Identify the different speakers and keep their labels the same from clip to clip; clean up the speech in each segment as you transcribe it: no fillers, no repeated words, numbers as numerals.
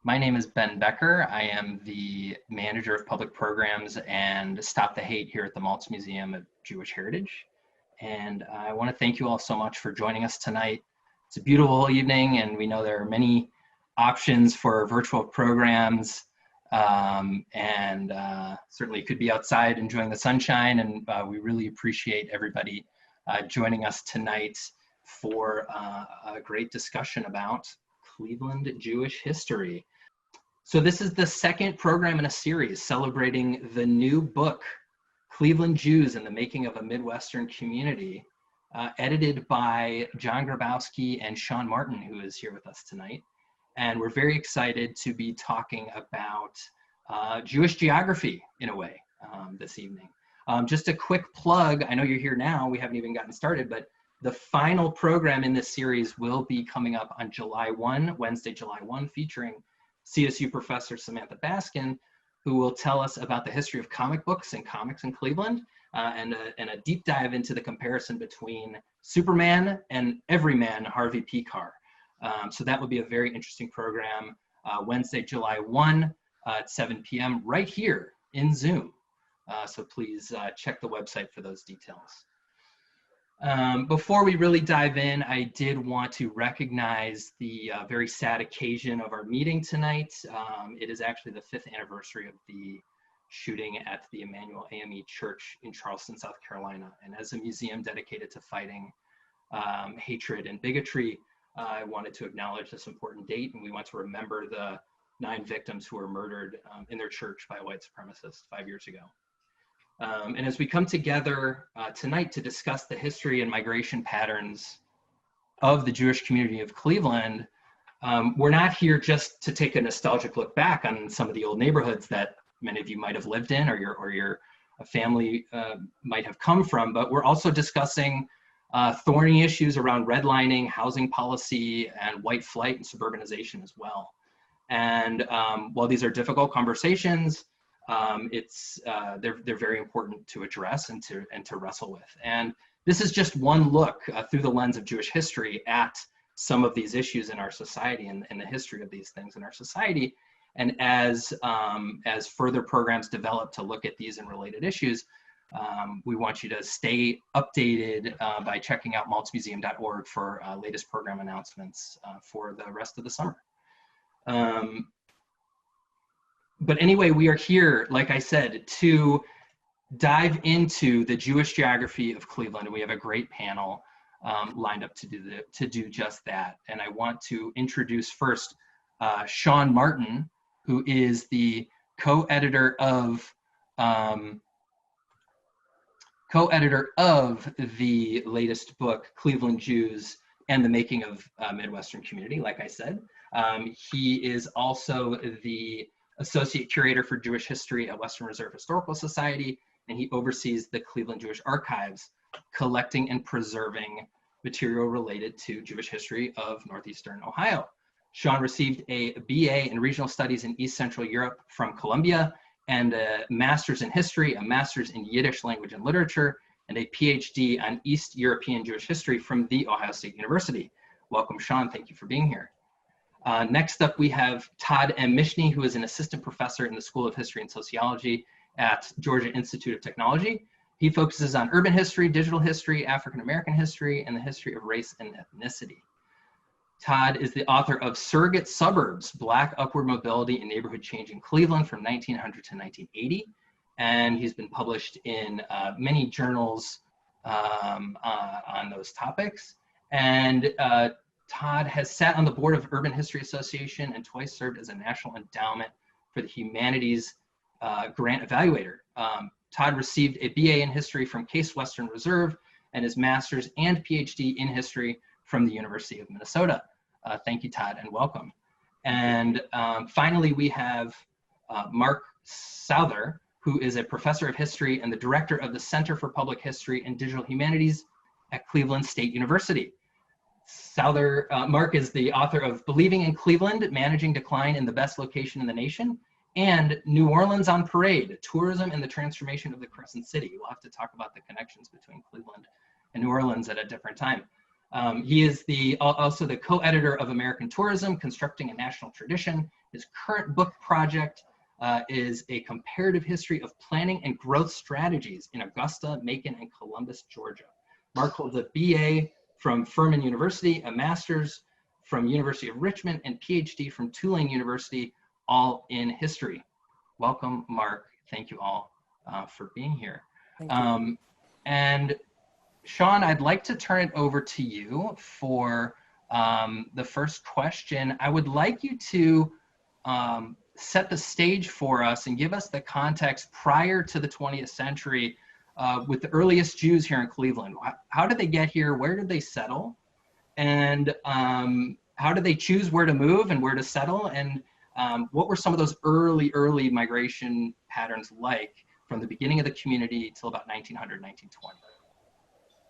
Speaker 1: My name is Ben Becker. I am the manager of public programs and Stop the Hate here at the Maltz Museum of Jewish Heritage. And I want to thank you all so much for joining us tonight. It's a beautiful evening, and we know there are many options for virtual programs, and certainly could be outside enjoying the sunshine. And we really appreciate everybody joining us tonight for a great discussion about Cleveland Jewish history. So this is the second program in a series celebrating the new book, Cleveland Jews and the Making of a Midwestern Community, edited by John Grabowski and Sean Martin, who is here with us tonight. And we're very excited to be talking about Jewish geography in a way this evening. Just a quick plug, I know you're here now, we haven't even gotten started, but the final program in this series will be coming up on July 1, Wednesday, July 1, featuring CSU professor Samantha Baskin, who will tell us about the history of comic books and comics in Cleveland, and a deep dive into the comparison between Superman and Everyman Harvey P. Carr. So that will be a very interesting program, Wednesday, July 1 at 7 p.m. right here in Zoom. So please check the website for those details. Before we really dive in, I did want to recognize the very sad occasion of our meeting tonight. It is actually the 5th anniversary of the shooting at the Emmanuel AME Church in Charleston, South Carolina. And as a museum dedicated to fighting hatred and bigotry, I wanted to acknowledge this important date, and we want to remember the 9 victims who were murdered in their church by a white supremacist 5 years ago. And as we come together tonight to discuss the history and migration patterns of the Jewish community of Cleveland, we're not here just to take a nostalgic look back on some of the old neighborhoods that many of you might have lived in, or your family might have come from, but we're also discussing thorny issues around redlining, housing policy, and white flight and suburbanization as well. And while these are difficult conversations, they're very important to address and to wrestle with. And this is just one look through the lens of Jewish history at some of these issues in our society and the history of these things in our society. And as further programs develop to look at these and related issues, we want you to stay updated by checking out maltzmuseum.org for latest program announcements for the rest of the summer. But anyway, we are here, like I said, to dive into the Jewish geography of Cleveland, and we have a great panel lined up to do just that. And I want to introduce first Sean Martin, who is the co-editor of the latest book, Cleveland Jews and the Making of a Midwestern Community, like I said. He is also the Associate Curator for Jewish History at Western Reserve Historical Society, and he oversees the Cleveland Jewish Archives, collecting and preserving material related to Jewish history of Northeastern Ohio. Sean received a BA in Regional Studies in East Central Europe from Columbia, and a Master's in History, a Master's in Yiddish Language and Literature, and a PhD on East European Jewish History from The Ohio State University. Welcome, Sean. Thank you for being here. Next up, we have Todd M. Mishney, who is an assistant professor in the School of History and Sociology at Georgia Institute of Technology. He focuses on urban history, digital history, African-American history, and the history of race and ethnicity. Todd is the author of Surrogate Suburbs, Black Upward Mobility and Neighborhood Change in Cleveland from 1900 to 1980. And he's been published in many journals on those topics. And Todd has sat on the board of Urban History Association and twice served as a National Endowment for the Humanities Grant Evaluator. Todd received a BA in History from Case Western Reserve and his Master's and PhD in History from the University of Minnesota. Thank you, Todd, and welcome. And finally, we have Mark Souther, who is a professor of history and the director of the Center for Public History and Digital Humanities at Cleveland State University. Souther, Mark is the author of Believing in Cleveland, Managing Decline in the Best Location in the Nation, and New Orleans on Parade, Tourism and the Transformation of the Crescent City. We'll have to talk about the connections between Cleveland and New Orleans at a different time. He is also the co-editor of American Tourism, Constructing a National Tradition, His current book project is a comparative history of planning and growth strategies in Augusta, Macon, and Columbus, Georgia. Mark holds a BA from Furman University, a master's from University of Richmond, and PhD from Tulane University, all in history. Welcome, Mark. Thank you all for being here.
Speaker 2: Thank you.
Speaker 1: And Sean, I'd like to turn it over to you for the first question. I would like you to set the stage for us and give us the context prior to the 20th century with the earliest Jews here in Cleveland. How did they get here? Where did they settle? And how did they choose where to move and where to settle? And what were some of those early migration patterns like from the beginning of the community till about 1900, 1920?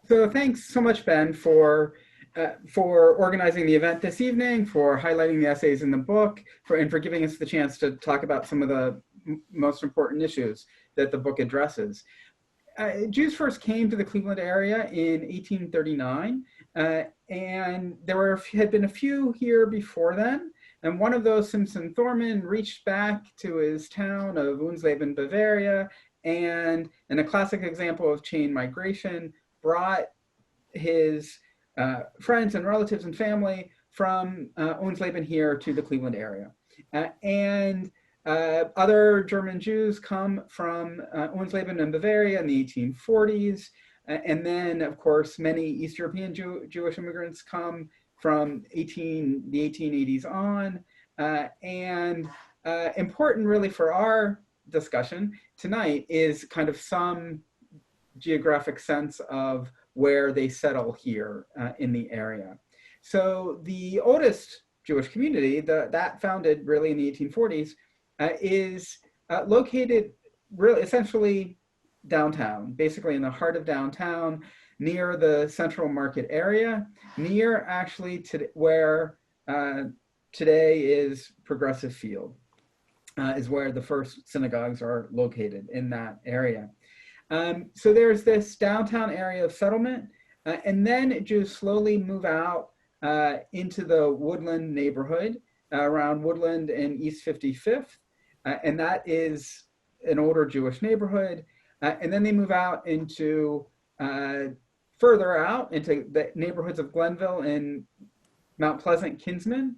Speaker 2: So thanks so much, Ben, for organizing the event this evening, for highlighting the essays in the book, and for giving us the chance to talk about some of the most important issues that the book addresses. Jews first came to the Cleveland area in 1839, and there had been a few here before then. And one of those, Simpson Thorman, reached back to his town of Unsleben, Bavaria, and in a classic example of chain migration, brought his friends and relatives and family from Unsleben here to the Cleveland area. Other German Jews come from Unsleben and Bavaria in the 1840s. And then, of course, many East European Jewish immigrants come from the 1880s on. Important really for our discussion tonight is kind of some geographic sense of where they settle here in the area. So the oldest Jewish community, that founded really in the 1840s, is located really essentially downtown, basically in the heart of downtown, near the Central Market area, near actually to where today is Progressive Field, is where the first synagogues are located in that area. So there's this downtown area of settlement, and then Jews slowly move out into the Woodland neighborhood, around Woodland and East 55th, and that is an older Jewish neighborhood. And then they move out into further out into the neighborhoods of Glenville and Mount Pleasant, Kinsman,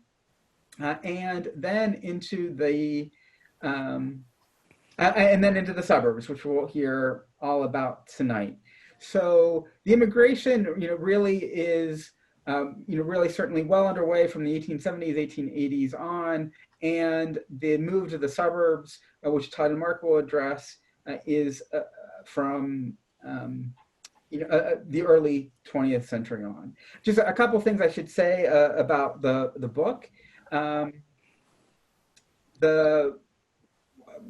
Speaker 2: and then into the into the suburbs, which we'll hear all about tonight. So the immigration, really is, really certainly well underway from the 1870s, 1880s on, and the move to the suburbs, which Todd and Mark will address, is from the early 20th century on. Just a couple of things I should say about the book.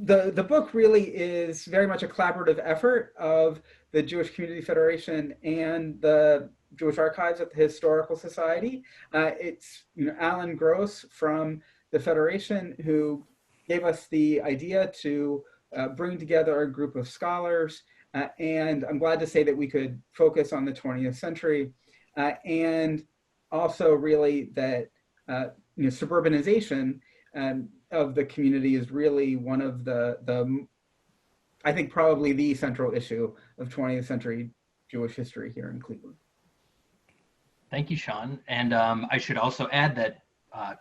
Speaker 2: The book really is very much a collaborative effort of the Jewish Community Federation and the Jewish Archives at the Historical Society. It's Alan Gross from the Federation who gave us the idea to bring together a group of scholars, and I'm glad to say that we could focus on the 20th century, and also really that suburbanization of the community is really one of the I think probably the central issue of 20th century Jewish history here in Cleveland.
Speaker 1: Thank you, Sean. And I should also add that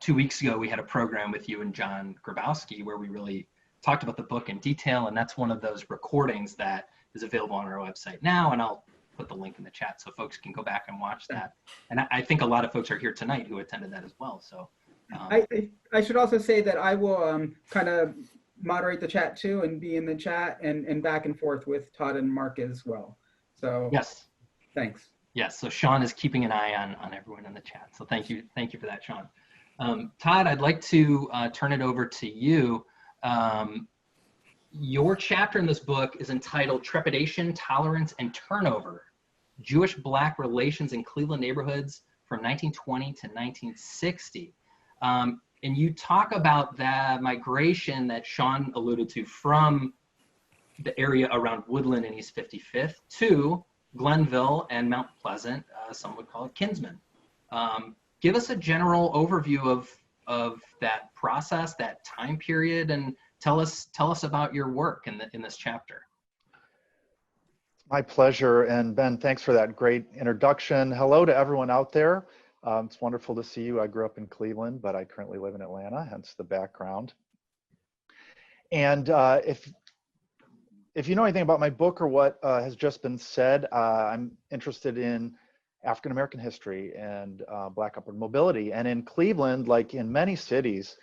Speaker 1: 2 weeks ago, we had a program with you and John Grabowski where we really talked about the book in detail. And that's one of those recordings that is available on our website now. And I'll put the link in the chat so folks can go back and watch that. And I think a lot of folks are here tonight who attended that as well. So
Speaker 2: I should also say that I will kind of moderate the chat too and be in the chat and back and forth with Todd and Mark as well. So
Speaker 1: yes,
Speaker 2: thanks.
Speaker 1: Yes, so Sean is keeping an eye on everyone in the chat. So thank you for that, Sean. Todd, I'd like to turn it over to you. Your chapter in this book is entitled Trepidation, Tolerance, and Turnover, Jewish-Black Relations in Cleveland Neighborhoods from 1920 to 1960. And you talk about the migration that Sean alluded to from the area around Woodland and East 55th to Glenville and Mount Pleasant, some would call it Kinsman. Give us a general overview of that process, that time period, and tell us about your work in this chapter.
Speaker 3: My pleasure. And Ben, thanks for that great introduction. Hello to everyone out there. It's wonderful to see you. I grew up in Cleveland, but I currently live in Atlanta, hence the background. And if you know anything about my book or what has just been said, I'm interested in African-American history and Black upward mobility. And in Cleveland, like in many cities,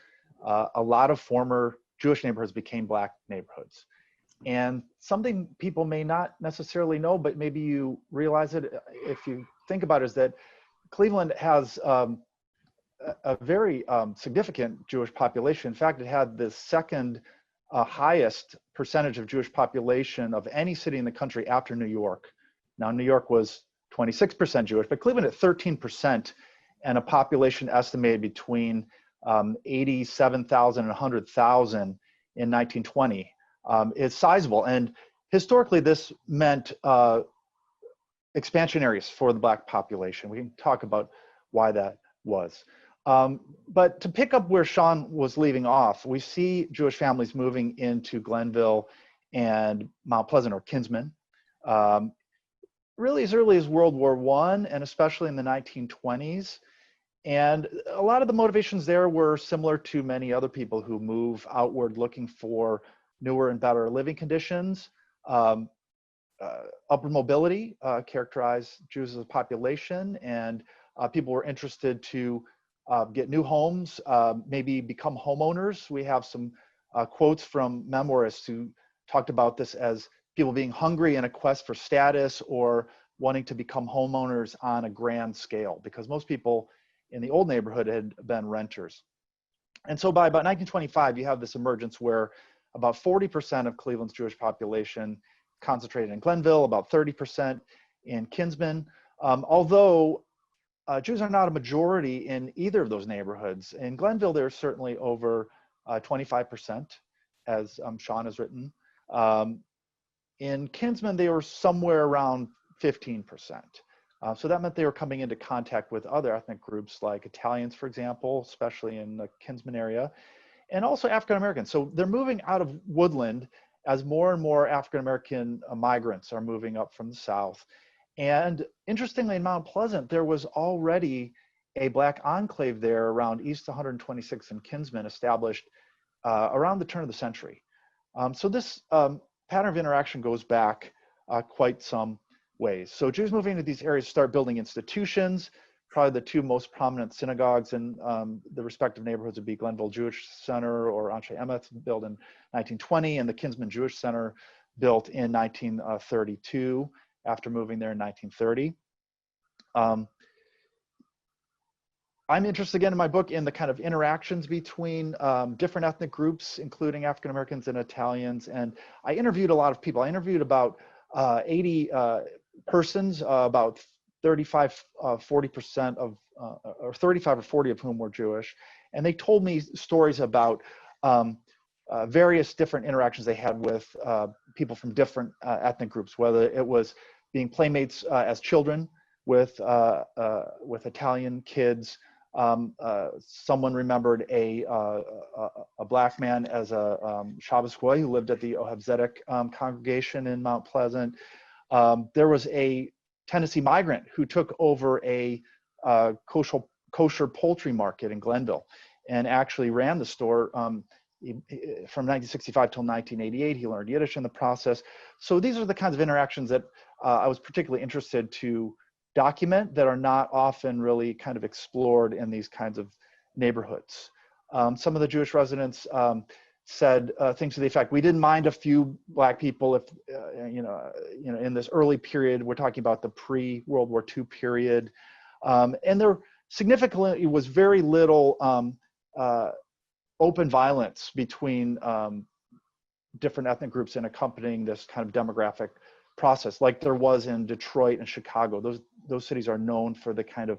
Speaker 3: a lot of former Jewish neighborhoods became Black neighborhoods. And something people may not necessarily know, but maybe you realize it if you think about it, is that Cleveland has a very significant Jewish population. In fact, it had the second highest percentage of Jewish population of any city in the country after New York. Now, New York was 26% Jewish, but Cleveland at 13%, and a population estimated between 87,000 and 100,000 in 1920 is sizable. And historically, this meant expansion areas for the Black population. We can talk about why that was. But to pick up where Sean was leaving off, we see Jewish families moving into Glenville and Mount Pleasant, or Kinsman, really as early as World War I, and especially in the 1920s. And a lot of the motivations there were similar to many other people who move outward looking for newer and better living conditions. Upward mobility characterized Jews as a population, and people were interested to get new homes, maybe become homeowners. We have some quotes from memoirists who talked about this as people being hungry in a quest for status or wanting to become homeowners on a grand scale, because most people in the old neighborhood had been renters. And so by about 1925, you have this emergence where about 40% of Cleveland's Jewish population concentrated in Glenville, about 30% in Kinsman. Although Jews are not a majority in either of those neighborhoods. In Glenville, they're certainly over 25%, as Sean has written. In Kinsman, they were somewhere around 15%. So that meant they were coming into contact with other ethnic groups like Italians, for example, especially in the Kinsman area, and also African Americans. So they're moving out of Woodland as more and more African American migrants are moving up from the South. And interestingly, in Mount Pleasant, there was already a Black enclave there around East 126 and Kinsman, established around the turn of the century. So this pattern of interaction goes back quite some ways. So Jews moving into these areas start building institutions. Probably the two most prominent synagogues in the respective neighborhoods would be Glenville Jewish Center, or Anshe Emet, built in 1920, and the Kinsman Jewish Center, built in 1932 after moving there in 1930. I'm interested, again, in my book in the kind of interactions between different ethnic groups, including African Americans and Italians. And I interviewed a lot of people. I interviewed about 80 persons, about 35, 40% of, or 35 or 40 of whom were Jewish. And they told me stories about various different interactions they had with people from different ethnic groups, whether it was being playmates as children with Italian kids. Someone remembered a Black man as a Shabbos Goy who lived at the Ohev Zedek congregation in Mount Pleasant. There was a Tennessee migrant who took over a kosher poultry market in Glenville and actually ran the store from 1965 till 1988. He learned Yiddish in the process. So these are the kinds of interactions that I was particularly interested to document, that are not often really kind of explored in these kinds of neighborhoods. Some of the Jewish residents said things to the effect, we didn't mind a few Black people if, in this early period. We're talking about the pre-World War II period. And there significantly was very little open violence between different ethnic groups in accompanying this kind of demographic process, like there was in Detroit and Chicago. Those cities are known for the kind of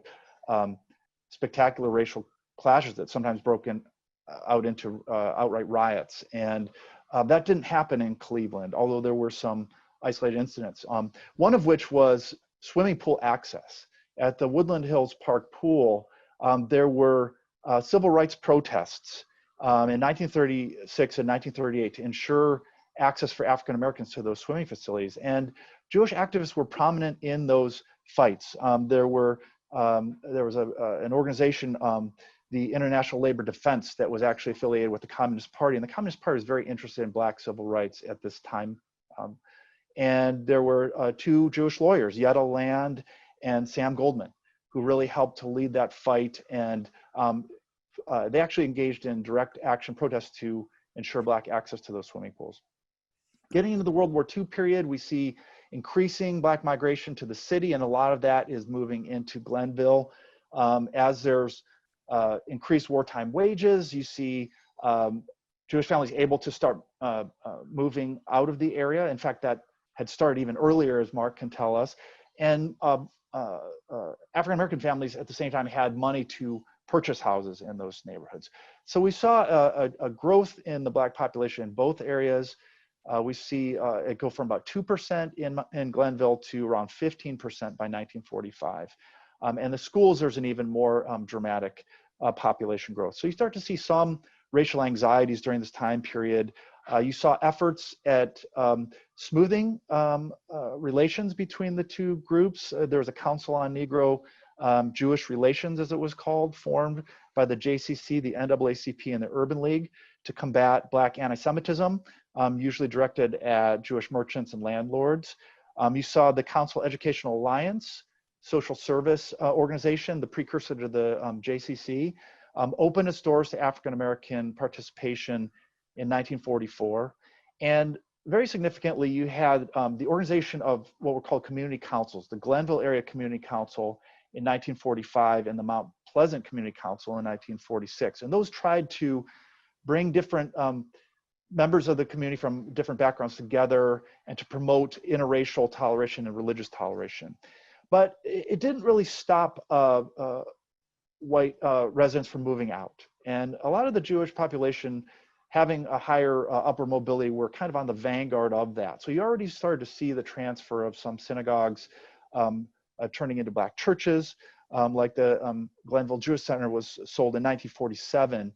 Speaker 3: spectacular racial clashes that sometimes broke out into outright riots. And that didn't happen in Cleveland, although there were some isolated incidents. One of which was swimming pool access. At the Woodland Hills Park pool, there were civil rights protests in 1936 and 1938 to ensure access for African Americans to those swimming facilities. And Jewish activists were prominent in those fights. There was an organization, the International Labor Defense, that was actually affiliated with the Communist Party. And the Communist Party was very interested in Black civil rights at this time. And there were two Jewish lawyers, Yetta Land and Sam Goldman, who really helped to lead that fight. And they actually engaged in direct action protests to ensure Black access to those swimming pools. Getting into the World War II period, we see increasing Black migration to the city, and a lot of that is moving into Glenville. As there's increased wartime wages, you see Jewish families able to start moving out of the area. In fact, that had started even earlier, as Mark can tell us. And African-American families at the same time had money to purchase houses in those neighborhoods. So we saw a growth in the Black population in both areas. We see it go from about 2% in Glenville to around 15% by 1945. And the schools, there's an even more dramatic population growth. So you start to see some racial anxieties during this time period. You saw efforts at smoothing relations between the two groups. There was a Council on Negro Jewish Relations, as it was called, formed by the JCC, the NAACP, and the Urban League to combat Black anti-Semitism, usually directed at Jewish merchants and landlords. You saw the Council Educational Alliance, social service organization, the precursor to the JCC, opened its doors to African-American participation in 1944. And very significantly, you had the organization of what were called community councils, the Glenville Area Community Council in 1945 and the Mount Pleasant Community Council in 1946. And those tried to bring different members of the community from different backgrounds together and to promote interracial toleration and religious toleration. But it didn't really stop white residents from moving out. And a lot of the Jewish population having a higher upper mobility were kind of on the vanguard of that. So you already started to see the transfer of some synagogues turning into Black churches, like the Glenville Jewish Center was sold in 1947,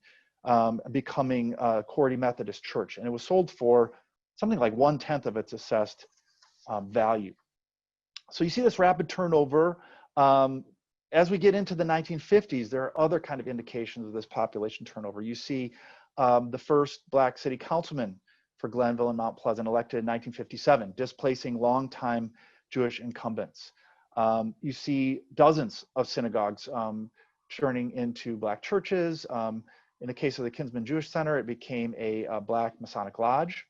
Speaker 3: becoming Cordy Methodist Church. And it was sold for something like 1/10 of its assessed value. So you see this rapid turnover. As we get into the 1950s, there are other kind of indications of this population turnover. You see the first Black city councilman for Glenville and Mount Pleasant elected in 1957, displacing longtime Jewish incumbents. You see dozens of synagogues turning into Black churches. In the case of the Kinsman Jewish Center, it became a Black Masonic Lodge.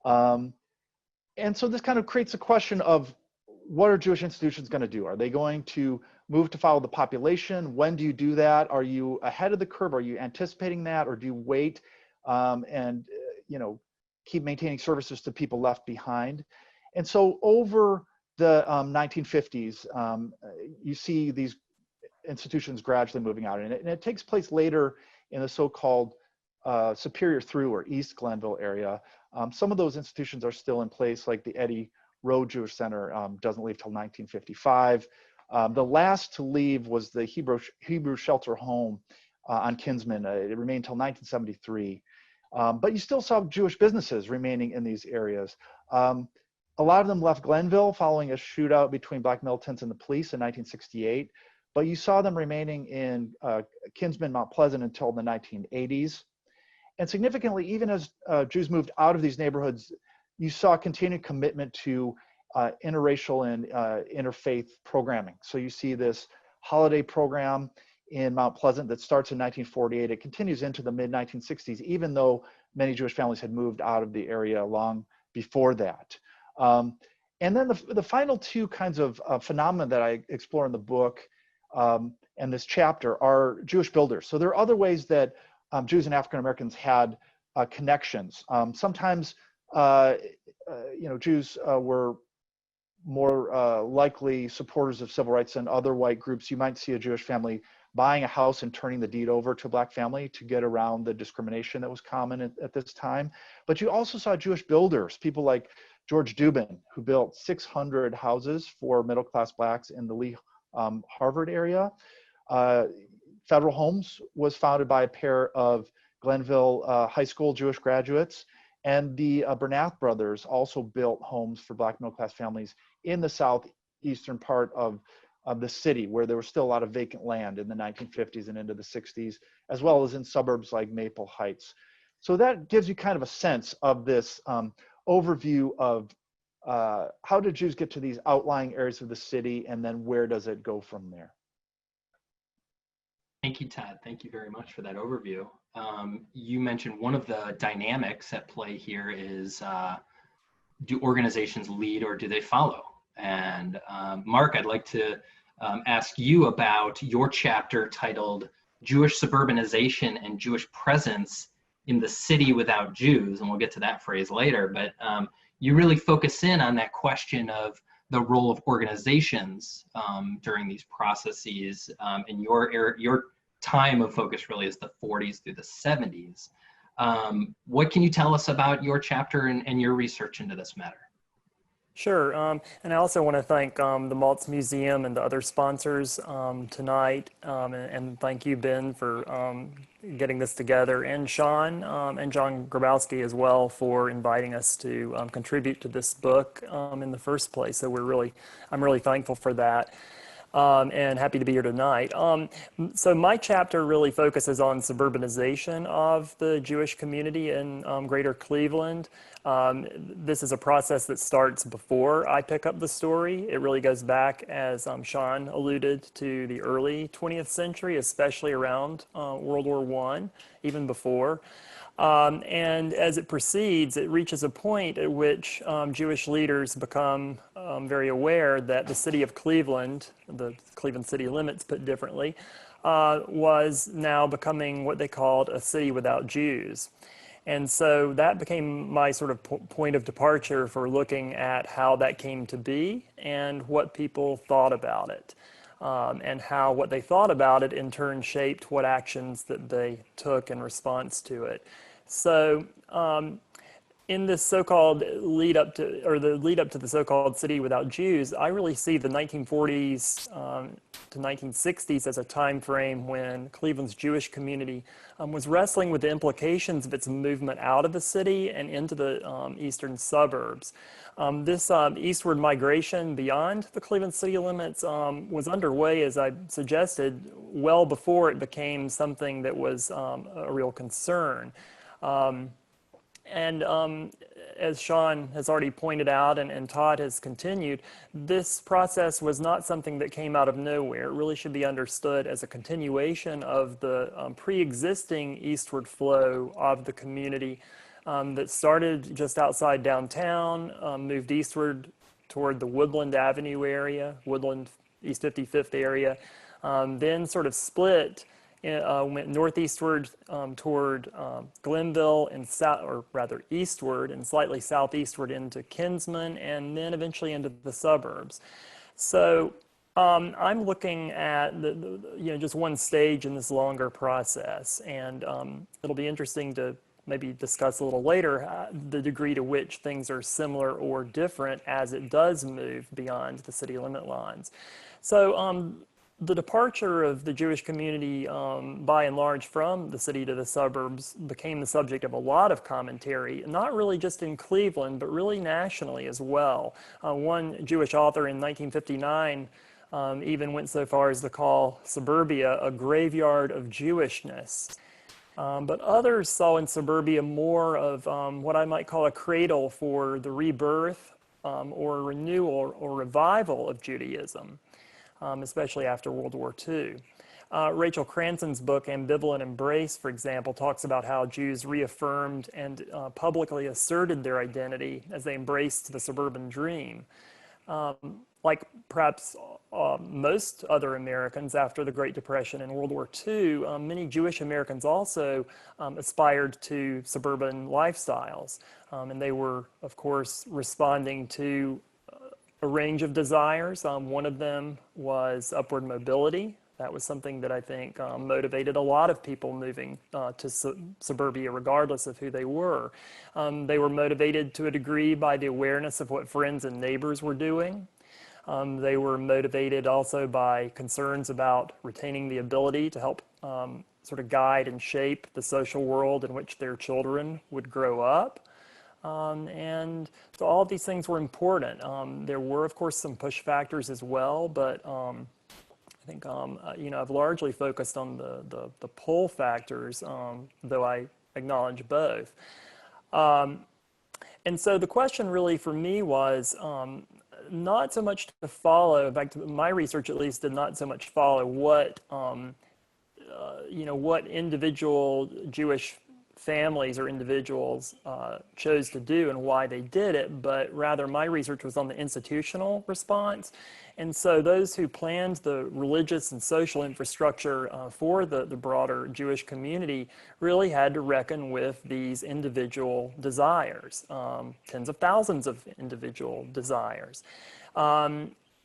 Speaker 3: And so this kind of creates a question of, what are Jewish institutions going to do? Are they going to move to follow the population? When do you do that? Are you ahead of the curve? Are you anticipating that? Or do you wait and keep maintaining services to people left behind? And so over the 1950s, you see these institutions gradually moving out. And it takes place later in the so-called Superior Through or East Glenville area. Some of those institutions are still in place, like the Eddie Road Jewish Center doesn't leave till 1955. The last to leave was the Hebrew Shelter Home on Kinsman. It remained till 1973. But you still saw Jewish businesses remaining in these areas. A lot of them left Glenville following a shootout between Black militants and the police in 1968. But you saw them remaining in Kinsman, Mount Pleasant until the 1980s. And significantly, even as Jews moved out of these neighborhoods, you saw continued commitment to interracial and interfaith programming. So you see this holiday program in Mount Pleasant that starts in 1948. It continues into the mid-1960s, even though many Jewish families had moved out of the area long before that. And then the final two kinds of phenomena that I explore in the book and this chapter are Jewish builders. So there are other ways that Jews and African Americans had connections. Sometimes Jews were more likely supporters of civil rights than other white groups. You might see a Jewish family buying a house and turning the deed over to a Black family to get around the discrimination that was common at this time. But you also saw Jewish builders, people like George Dubin, who built 600 houses for middle-class Blacks in the Lee Harvard area. Federal Homes was founded by a pair of Glenville High School Jewish graduates. And the Bernath brothers also built homes for Black middle-class families in the southeastern part of the city, where there was still a lot of vacant land in the 1950s and into the 60s, as well as in suburbs like Maple Heights. So that gives you kind of a sense of this overview of how did Jews get to these outlying areas of the city, and then where does it go from there?
Speaker 1: Thank you, Todd. Thank you very much for that overview. You mentioned one of the dynamics at play here is, do organizations lead or do they follow? And Mark, I'd like to ask you about your chapter titled Jewish Suburbanization and Jewish Presence in the City Without Jews, and we'll get to that phrase later, but you really focus in on that question of the role of organizations during these processes, and your time of focus really is the 40s through the 70s. What can you tell us about your chapter and your research into this matter?
Speaker 4: Sure, and I also want to thank the Maltz Museum and the other sponsors tonight, and thank you, Ben, for getting this together, and Sean and John Grabowski as well for inviting us to contribute to this book in the first place. So I'm really thankful for that. And happy to be here tonight. So my chapter really focuses on suburbanization of the Jewish community in Greater Cleveland. This is a process that starts before I pick up the story. It really goes back, as Sean alluded, to the early 20th century, especially around World War I, even before. And as it proceeds, it reaches a point at which Jewish leaders become very aware that the city of Cleveland, the Cleveland city limits put differently, was now becoming what they called a city without Jews. And so that became my sort of point of departure for looking at how that came to be and what people thought about it. And how what they thought about it in turn shaped what actions that they took in response to it. So in this so-called lead up to the so-called city without Jews, I really see the 1940s to 1960s as a time frame when Cleveland's Jewish community was wrestling with the implications of its movement out of the city and into the eastern suburbs. This eastward migration beyond the Cleveland city limits was underway, as I suggested, well before it became something that was a real concern. As Sean has already pointed out and Todd has continued, this process was not something that came out of nowhere. It really should be understood as a continuation of the pre-existing eastward flow of the community that started just outside downtown, moved eastward toward the Woodland Avenue area, Woodland East 55th area, then sort of split, went northeastward toward Glenville and eastward and slightly southeastward into Kinsman, and then eventually into the suburbs. So I'm looking at just one stage in this longer process, and it'll be interesting to maybe discuss a little later the degree to which things are similar or different as it does move beyond the city limit lines. So the departure of the Jewish community by and large from the city to the suburbs became the subject of a lot of commentary, not really just in Cleveland, but really nationally as well. One Jewish author in 1959 even went so far as to call suburbia a graveyard of Jewishness. But others saw in suburbia more of what I might call a cradle for the rebirth or renewal or revival of Judaism, especially after World War II. Rachel Cranson's book, Ambivalent Embrace, for example, talks about how Jews reaffirmed and publicly asserted their identity as they embraced the suburban dream. Like perhaps most other Americans after the Great Depression and World War II, many Jewish Americans also aspired to suburban lifestyles. And they were, of course, responding to a range of desires. One of them was upward mobility. That was something that I think motivated a lot of people moving to suburbia, regardless of who they were. They were motivated to a degree by the awareness of what friends and neighbors were doing. They were motivated also by concerns about retaining the ability to help sort of guide and shape the social world in which their children would grow up. And so all of these things were important. There were, of course, some push factors as well, but I think, I've largely focused on the pull factors, though I acknowledge both. And so the question really for me was not so much to follow, in fact, my research at least did not so much follow what, what individual Jewish families or individuals chose to do and why they did it, but rather my research was on the institutional response. And so those who planned the religious and social infrastructure for the broader Jewish community really had to reckon with these individual desires, tens of thousands of individual desires.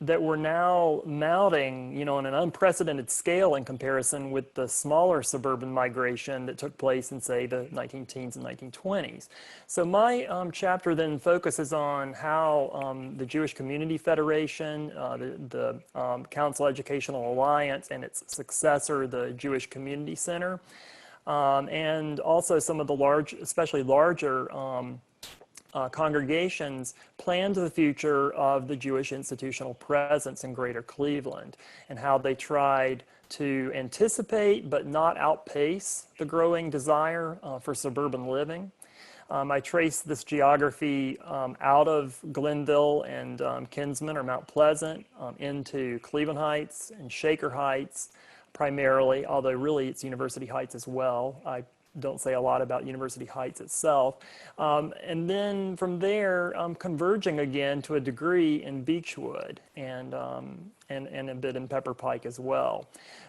Speaker 4: That were now mounting, on an unprecedented scale in comparison with the smaller suburban migration that took place in, say, the 19-teens and 1920s. So my chapter then focuses on how the Jewish Community Federation, the Council Educational Alliance, and its successor, the Jewish Community Center, and also some of the especially larger congregations planned the future of the Jewish institutional presence in Greater Cleveland, and how they tried to anticipate but not outpace the growing desire for suburban living. I traced this geography out of Glenville and Kinsman or Mount Pleasant into Cleveland Heights and Shaker Heights primarily, although really it's University Heights as well. I don't say a lot about University Heights itself. And then from there, converging again to a degree in Beechwood and a bit in Pepper Pike as well.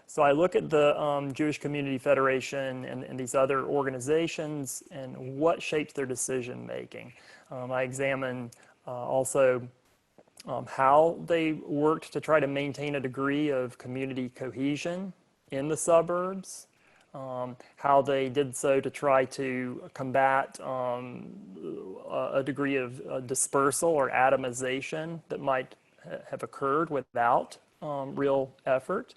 Speaker 4: So I look at the Jewish Community Federation and these other organizations and what shapes their decision making. I examine also how they worked to try to maintain a degree of community cohesion in the suburbs, how they did so to try to combat a degree of dispersal or atomization that might have occurred without real effort.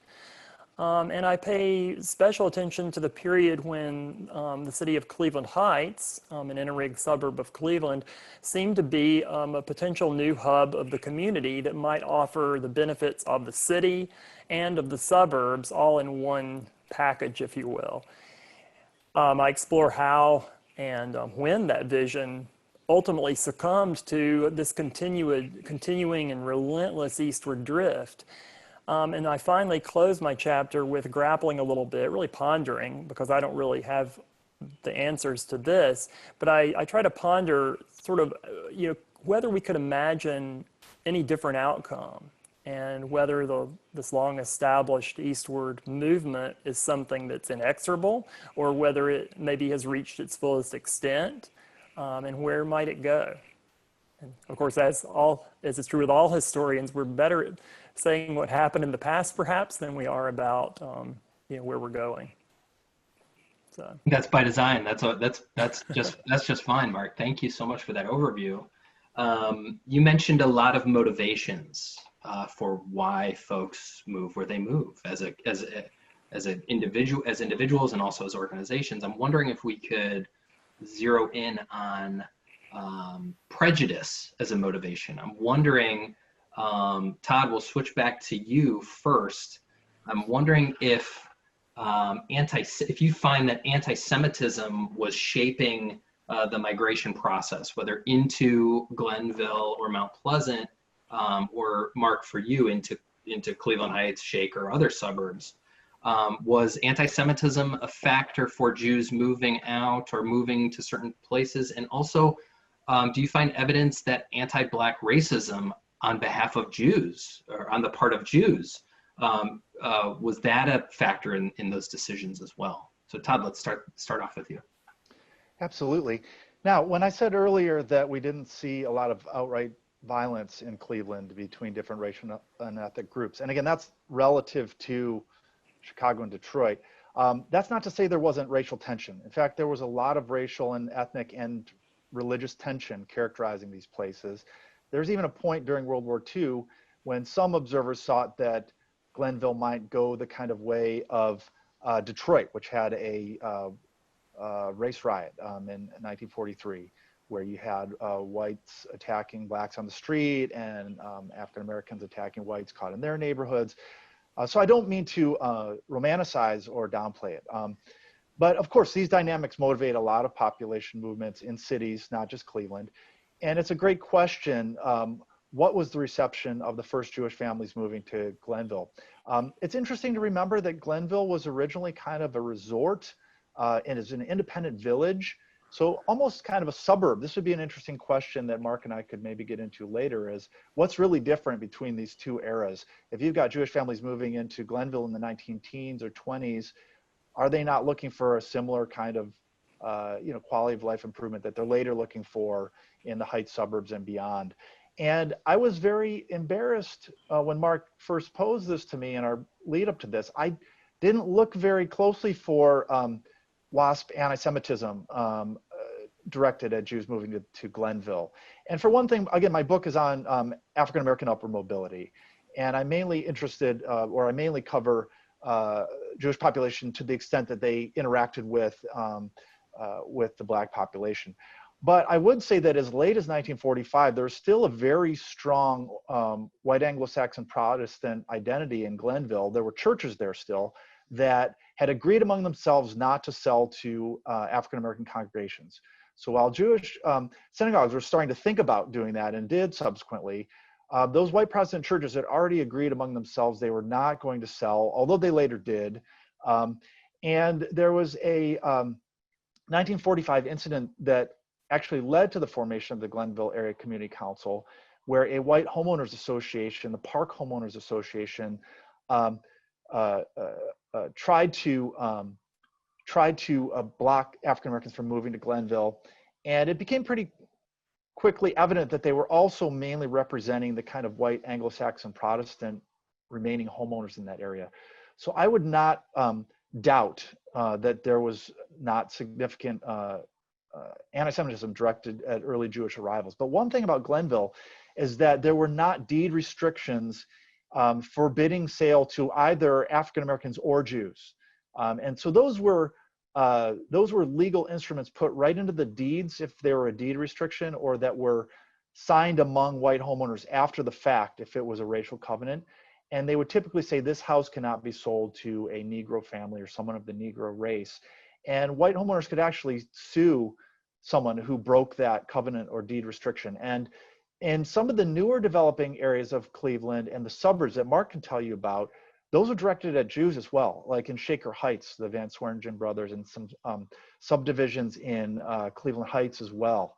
Speaker 4: And I pay special attention to the period when the city of Cleveland Heights, an inner-rig suburb of Cleveland, seemed to be a potential new hub of the community that might offer the benefits of the city and of the suburbs all in one package, if you will. I explore how and when that vision ultimately succumbed to this continuing and relentless eastward drift. And I finally close my chapter with grappling a little bit, really pondering, because I don't really have the answers to this, but I try to ponder sort of, whether we could imagine any different outcome, and whether this long-established eastward movement is something that's inexorable, or whether it maybe has reached its fullest extent, and where might it go? And of course, as is true with all historians, we're better at saying what happened in the past, perhaps, than we are about where we're going. So
Speaker 1: that's by design. That's just fine, Mark. Thank you so much for that overview. You mentioned a lot of motivations for why folks move where they move as individuals and also as organizations. I'm wondering if we could zero in on prejudice as a motivation. I'm wondering, Todd, we'll switch back to you first. I'm wondering if you find that anti-Semitism was shaping the migration process, whether into Glenville or Mount Pleasant, or Mark, for you, into Cleveland Heights, Shaker, or other suburbs. Was anti-Semitism a factor for Jews moving out or moving to certain places? And also, do you find evidence that anti-Black racism on behalf of Jews, or on the part of Jews, was that a factor in those decisions as well? So Todd, let's start off with you.
Speaker 3: Absolutely. Now, when I said earlier that we didn't see a lot of outright violence in Cleveland between different racial and ethnic groups, and again, that's relative to Chicago and Detroit, that's not to say there wasn't racial tension. In fact, there was a lot of racial and ethnic and religious tension characterizing these places. There's even a point during World War II when some observers thought that Glenville might go the kind of way of Detroit, which had a race riot in 1943, where you had whites attacking blacks on the street and African Americans attacking whites caught in their neighborhoods. So I don't mean to romanticize or downplay it. But of course, these dynamics motivate a lot of population movements in cities, not just Cleveland. And it's a great question. What was the reception of the first Jewish families moving to Glenville? It's interesting to remember that Glenville was originally kind of a resort and is an independent village. So almost kind of a suburb. This would be an interesting question that Mark and I could maybe get into later, is what's really different between these two eras? If you've got Jewish families moving into Glenville in the 19-teens or 20s, are they not looking for a similar kind of quality of life improvement that they're later looking for in the Heights suburbs and beyond? And I was very embarrassed when Mark first posed this to me in our lead up to this. I didn't look very closely for WASP anti-Semitism directed at Jews moving to Glenville. And for one thing, again, my book is on African-American upward mobility. And I'm mainly interested, or I mainly cover Jewish population to the extent that they interacted with the Black population. But I would say that as late as 1945, there was still a very strong white Anglo-Saxon Protestant identity in Glenville. There were churches there still that had agreed among themselves not to sell to African-American congregations. So while Jewish synagogues were starting to think about doing that and did subsequently, those white Protestant churches had already agreed among themselves they were not going to sell, although they later did. And there was a 1945 incident that actually led to the formation of the Glenville Area Community Council, where a white homeowners association, the Park Homeowners Association, tried to block African Americans from moving to Glenville. And it became pretty quickly evident that they were also mainly representing the kind of white Anglo-Saxon Protestant remaining homeowners in that area. So I would not doubt that there was not significant anti-Semitism directed at early Jewish arrivals. But one thing about Glenville is that there were not deed restrictions forbidding sale to either African Americans or Jews. And so those were legal instruments put right into the deeds if there were a deed restriction, or that were signed among white homeowners after the fact if it was a racial covenant. And they would typically say this house cannot be sold to a Negro family or someone of the Negro race. And white homeowners could actually sue someone who broke that covenant or deed restriction. And in some of the newer developing areas of Cleveland and the suburbs that Mark can tell you about, those are directed at Jews as well, like in Shaker Heights, the Van Sweringen brothers, and some subdivisions in Cleveland Heights as well.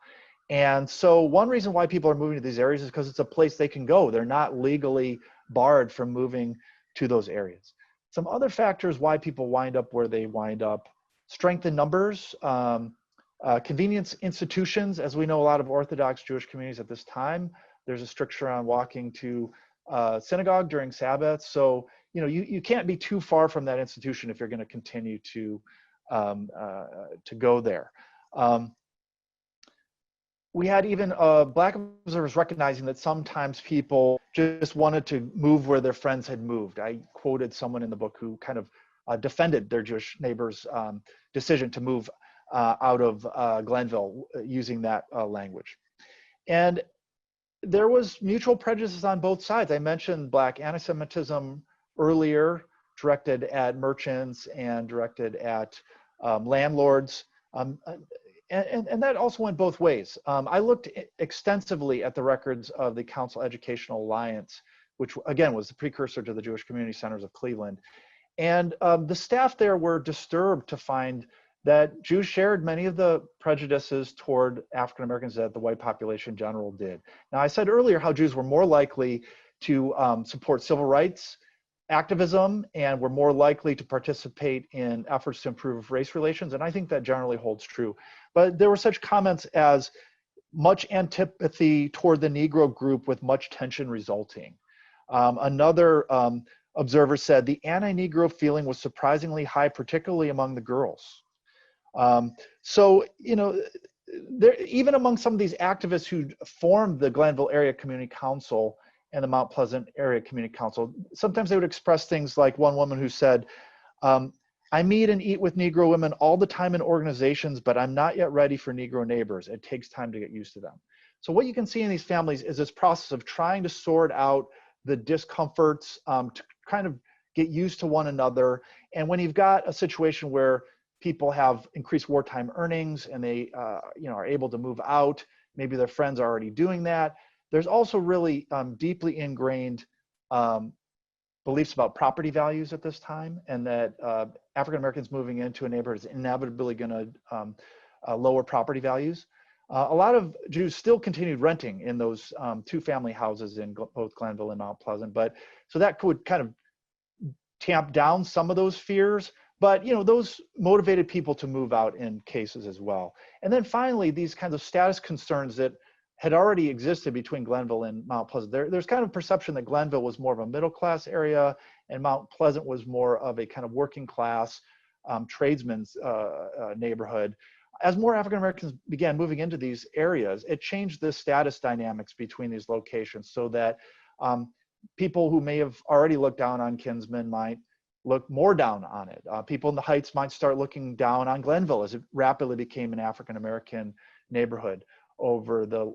Speaker 3: And so one reason why people are moving to these areas is because it's a place they can go. They're not legally barred from moving to those areas. Some other factors why people wind up where they wind up: strength in numbers, convenience institutions. As we know, a lot of Orthodox Jewish communities at this time, there's a stricture on walking to synagogue during Sabbath. So, you can't be too far from that institution if you're going to continue to go there. We had even Black observers recognizing that sometimes people just wanted to move where their friends had moved. I quoted someone in the book who kind of defended their Jewish neighbor's decision to move out of Glenville using that language. And there was mutual prejudices on both sides. I mentioned Black anti-Semitism earlier, directed at merchants and directed at landlords. And that also went both ways. I looked extensively at the records of the Council Educational Alliance, which again was the precursor to the Jewish Community Centers of Cleveland. And the staff there were disturbed to find that Jews shared many of the prejudices toward African Americans that the white population in general did. Now, I said earlier how Jews were more likely to support civil rights activism and were more likely to participate in efforts to improve race relations, and I think that generally holds true. But there were such comments as much antipathy toward the Negro group with much tension resulting. Another observer said the anti-Negro feeling was surprisingly high, particularly among the girls. So, even among some of these activists who formed the Glenville Area Community Council and the Mount Pleasant Area Community Council. Sometimes they would express things like one woman who said, I meet and eat with Negro women all the time in organizations, but I'm not yet ready for Negro neighbors. It takes time to get used to them. So what you can see in these families is this process of trying to sort out the discomforts, to kind of get used to one another. And when you've got a situation where people have increased wartime earnings and they are able to move out, maybe their friends are already doing that. There's also really deeply ingrained beliefs about property values at this time, and that African Americans moving into a neighborhood is inevitably going to lower property values. A lot of Jews still continued renting in those two-family houses in both Glenville and Mount Pleasant, but so that could kind of tamp down some of those fears. But those motivated people to move out in cases as well. And then finally, these kinds of status concerns that had already existed between Glenville and Mount Pleasant. There's kind of perception that Glenville was more of a middle class area and Mount Pleasant was more of a kind of working class tradesman's neighborhood. As more African Americans began moving into these areas, it changed the status dynamics between these locations so that people who may have already looked down on Kinsman might look more down on it. People in the Heights might start looking down on Glenville as it rapidly became an African American neighborhood over the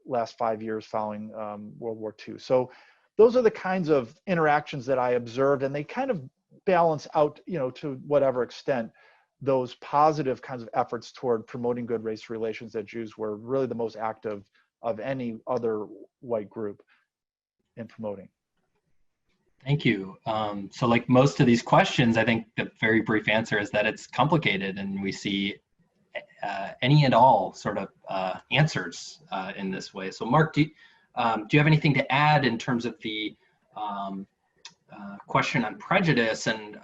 Speaker 3: last 5 years following World War II. So those are the kinds of interactions that I observed, and they kind of balance out, to whatever extent, those positive kinds of efforts toward promoting good race relations that Jews were really the most active of any other white group in promoting.
Speaker 1: Thank you. So like most of these questions, I think the very brief answer is that it's complicated, and we see any and all sort of answers in this way. So Mark, do you have anything to add in terms of the question on prejudice? And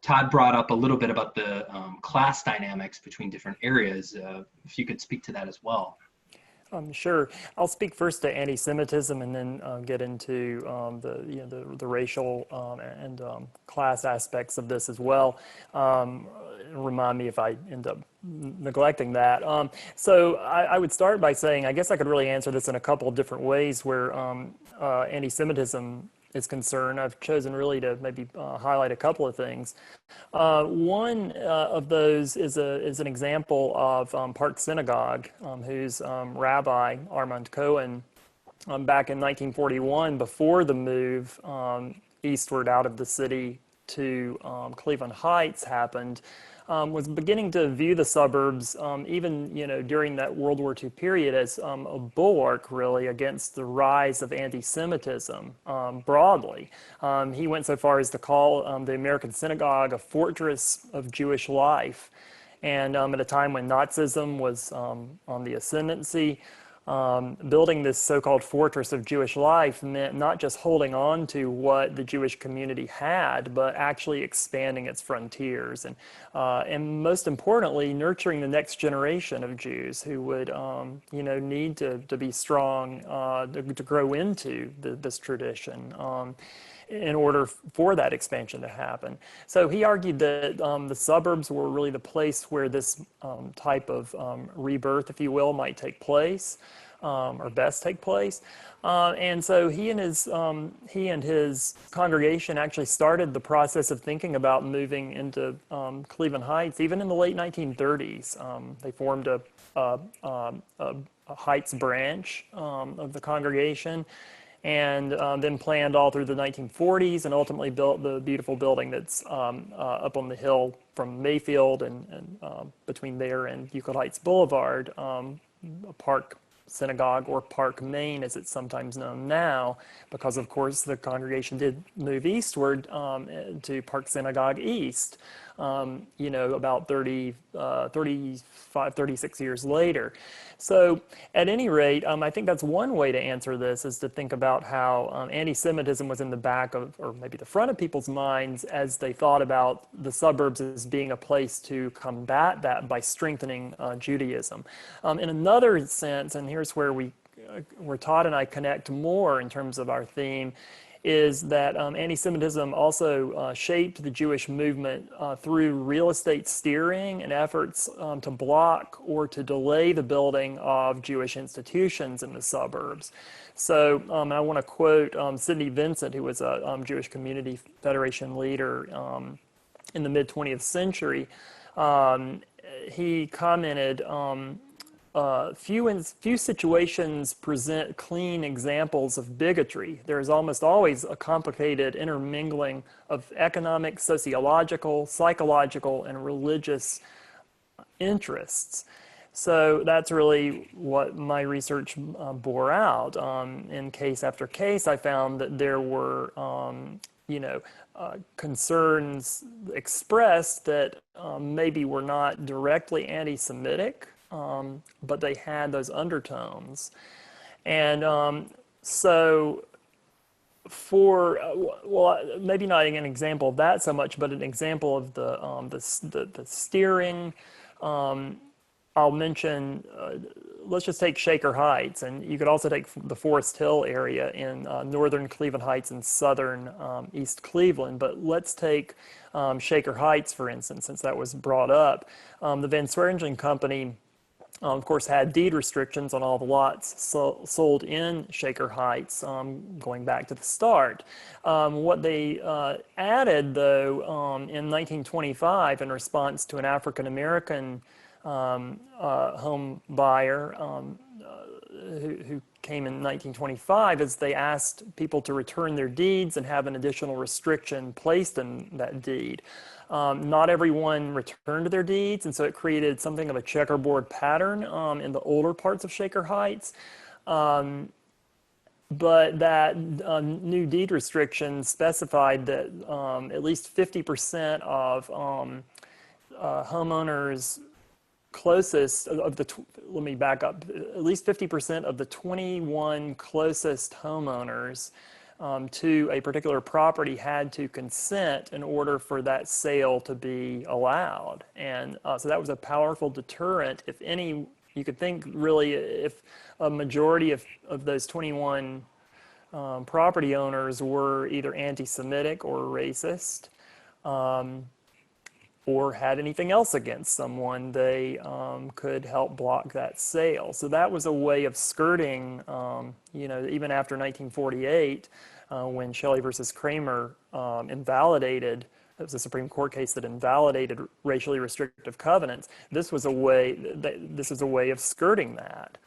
Speaker 1: Todd brought up a little bit about the class dynamics between different areas. If you could speak to that as well.
Speaker 4: Sure. I'll speak first to anti-Semitism and then get into the racial and class aspects of this as well. Remind me if I end up neglecting that. So I would start by saying, I guess I could really answer this in a couple of different ways where anti-Semitism is concerned. I've chosen really to maybe highlight a couple of things. One of those is an example of Park Synagogue, whose rabbi, Armand Cohen, back in 1941, before the move eastward out of the city to Cleveland Heights happened, was beginning to view the suburbs, even during that World War II period, as a bulwark really against the rise of anti-Semitism broadly. He went so far as to call the American synagogue a fortress of Jewish life. And at a time when Nazism was on the ascendancy, building this so-called fortress of Jewish life meant not just holding on to what the Jewish community had, but actually expanding its frontiers, and most importantly, nurturing the next generation of Jews who would, need to be strong to grow into this tradition. In order for that expansion to happen. So he argued that the suburbs were really the place where this type of rebirth, if you will, might take place, or best take place. And so he and his congregation actually started the process of thinking about moving into Cleveland Heights, even in the late 1930s. They formed a Heights branch of the congregation, and then planned all through the 1940s and ultimately built the beautiful building that's up on the hill from Mayfield and between there and Euclid Heights Boulevard, Park Synagogue, or Park, Maine, as it's sometimes known now, because of course the congregation did move eastward to Park Synagogue East, about 36 years later. So at any rate, I think that's one way to answer this, is to think about how anti-Semitism was in the back of, or maybe the front of people's minds as they thought about the suburbs as being a place to combat that by strengthening Judaism. In another sense, and here's where Todd and I connect more in terms of our theme, is that anti-Semitism also shaped the Jewish movement through real estate steering and efforts to block or to delay the building of Jewish institutions in the suburbs. So I want to quote Sidney Vincent, who was a Jewish Community Federation leader in the mid-20th century. He commented, few situations present clean examples of bigotry. There is almost always a complicated intermingling of economic, sociological, psychological, and religious interests. So that's really what my research bore out. In case after case, I found that there were, concerns expressed that maybe were not directly anti-Semitic, but they had those undertones. And so for, well, maybe not an example of that so much, but an example of the steering, I'll mention, let's just take Shaker Heights, and you could also take the Forest Hill area in northern Cleveland Heights and southern East Cleveland. But let's take Shaker Heights, for instance, since that was brought up. The Van Sweringen Company, of course, had deed restrictions on all the lots sold in Shaker Heights, going back to the start. What they added, though, in 1925 in response to an African-American home buyer who came in 1925, is they asked people to return their deeds and have an additional restriction placed in that deed. Not everyone returned their deeds, and so it created something of a checkerboard pattern in the older parts of Shaker Heights. But that new deed restriction specified that at least 50% of homeowners closest of the, let me back up, at least 50% of the 21 closest homeowners to a particular property had to consent in order for that sale to be allowed. And so that was a powerful deterrent. If any, you could think really if a majority of those 21 property owners were either anti-Semitic or racist, or had anything else against someone, they could help block that sale. So that was a way of skirting, even after 1948, when Shelley versus Kramer invalidated, it was a Supreme Court case that invalidated racially restrictive covenants. This was a way of skirting that.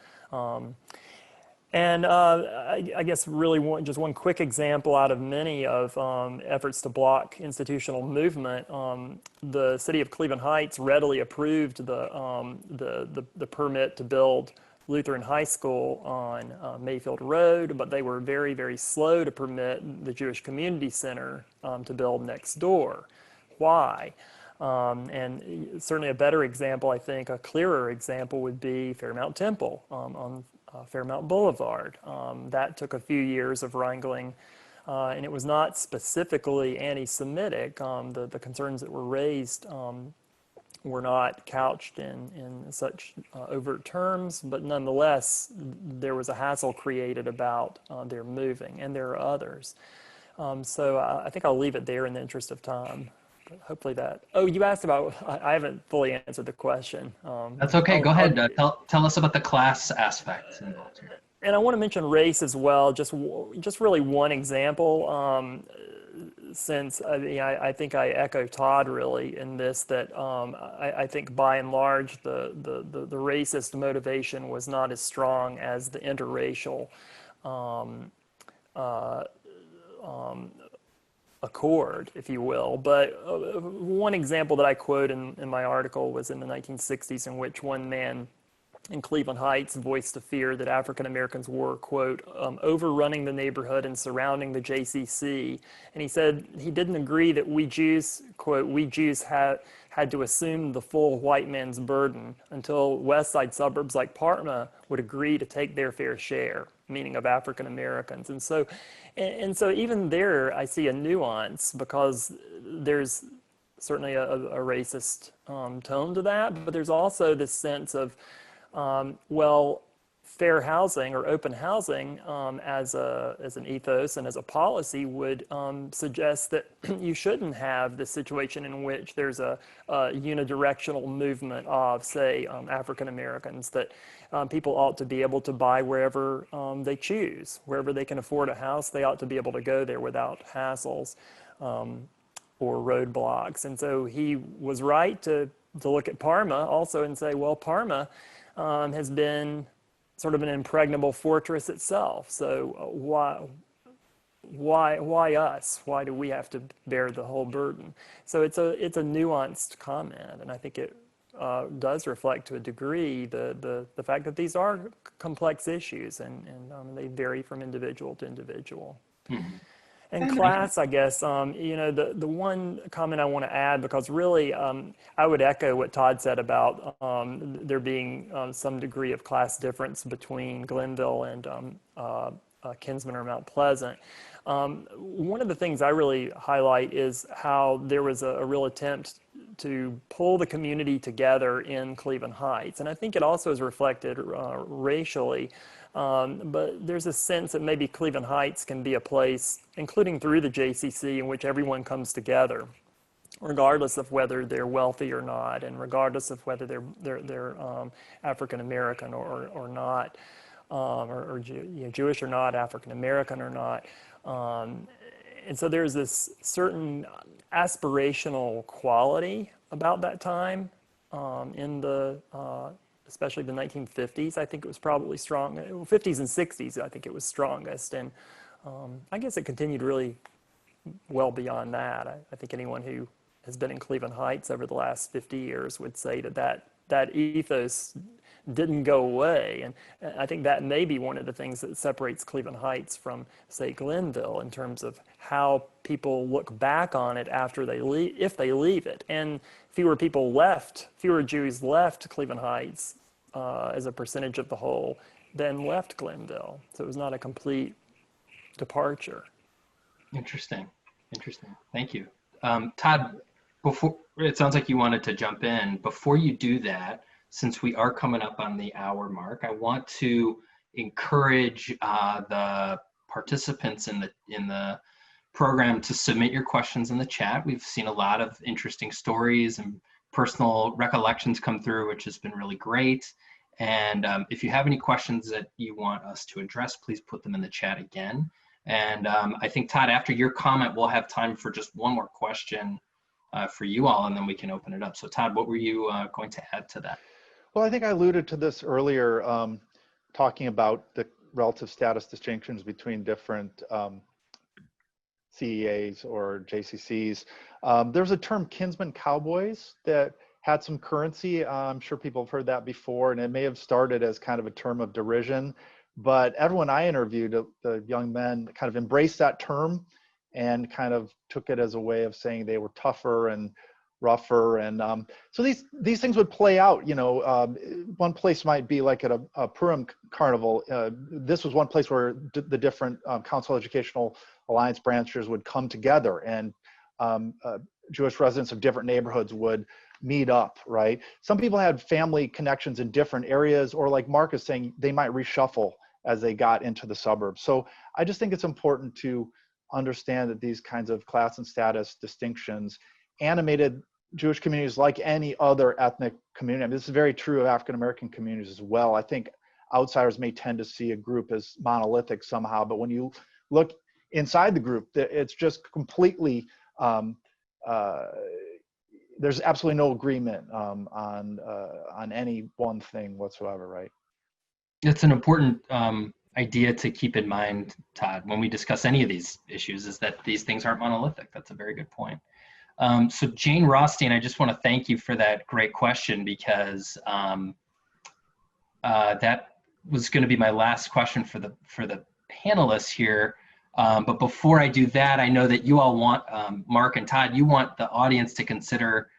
Speaker 4: And I guess really just one quick example out of many of efforts to block institutional movement. The city of Cleveland Heights readily approved the permit to build Lutheran High School on Mayfield Road, but they were very, very slow to permit the Jewish Community Center to build next door. Why? And certainly a better example, I think, a clearer example would be Fairmount Temple on Fairmount Boulevard. That took a few years of wrangling, and it was not specifically anti-Semitic. The concerns that were raised were not couched in such overt terms, but nonetheless, there was a hassle created about their moving, and there are others. So I think I'll leave it there in the interest of time. But hopefully that. Oh, you asked about. I haven't fully answered the question.
Speaker 1: That's okay. Go ahead. Tell us about the class aspect involved here.
Speaker 4: And I want to mention race as well. Just really one example. Since I think I echo Todd really in this, that I think by and large the racist motivation was not as strong as the interracial accord, if you will. But one example that I quote in my article was in the 1960s, in which one man in Cleveland Heights voiced a fear that African Americans were, quote, overrunning the neighborhood and surrounding the JCC. And he said he didn't agree that we Jews, quote, we Jews had to assume the full white man's burden until West Side suburbs like Parma would agree to take their fair share, meaning of African Americans. And so even there, I see a nuance, because there's certainly a racist tone to that, but there's also this sense of, well, fair housing or open housing as an ethos and as a policy would suggest that you shouldn't have this situation in which there's a unidirectional movement of, say, African Americans, that people ought to be able to buy wherever they choose. Wherever they can afford a house, they ought to be able to go there without hassles or roadblocks. And so he was right to look at Parma also and say, well, Parma has been sort of an impregnable fortress itself. So why us? Why do we have to bear the whole burden? So it's a nuanced comment, and I think it does reflect to a degree the fact that these are complex issues, and they vary from individual to individual. Mm-hmm. And class, I guess, you know, the one comment I want to add, because really I would echo what Todd said about there being some degree of class difference between Glenville and Kinsman or Mount Pleasant. One of the things I really highlight is how there was a real attempt to pull the community together in Cleveland Heights. And I think it also is reflected racially. But there's a sense that maybe Cleveland Heights can be a place, including through the JCC, in which everyone comes together, regardless of whether they're wealthy or not, and regardless of whether they're African American or not, or Jewish or not, African American or not. And so there's this certain aspirational quality about that time in the especially the 1950s. I think it was probably strong. 50s and 60s, I think it was strongest. And I guess it continued really well beyond that. I think anyone who has been in Cleveland Heights over the last 50 years would say that ethos didn't go away. And I think that may be one of the things that separates Cleveland Heights from, say, Glenville, in terms of how people look back on it after they leave, if they leave it. And fewer Jews left Cleveland Heights as a percentage of the whole than left Glenville. So it was not a complete departure.
Speaker 1: Interesting. Thank you. Todd, before, it sounds like you wanted to jump in. Before you do that, since we are coming up on the hour mark, I want to encourage the participants in the program to submit your questions in the chat. We've seen a lot of interesting stories and personal recollections come through, which has been really great. And if you have any questions that you want us to address, please put them in the chat again. And I think, Todd, after your comment, we'll have time for just one more question for you all, and then we can open it up. So Todd, what were you going to add to that?
Speaker 3: Well, I think I alluded to this earlier, talking about the relative status distinctions between different CEAs or JCCs. There's a term, Kinsman Cowboys, that had some currency. I'm sure people have heard that before, and it may have started as kind of a term of derision, but everyone I interviewed, the young men, kind of embraced that term and kind of took it as a way of saying they were tougher and rougher. And so these things would play out. You know, one place might be like at a Purim carnival. This was one place where the different Council Educational Alliance branches would come together, and Jewish residents of different neighborhoods would meet up, right? Some people had family connections in different areas, or like Mark is saying, they might reshuffle as they got into the suburbs. So I just think it's important to understand that these kinds of class and status distinctions animated Jewish communities like any other ethnic community. I mean, this is very true of African American communities as well. I think outsiders may tend to see a group as monolithic somehow, but when you look inside the group, it's just completely, there's absolutely no agreement on any one thing whatsoever, right?
Speaker 1: It's an important idea to keep in mind, Todd, when we discuss any of these issues, is that these things aren't monolithic. That's a very good point. So Jane Rothstein, I just want to thank you for that great question, because that was going to be my last question for the panelists here. But before I do that, I know that you all want, Mark and Todd, you want the audience to consider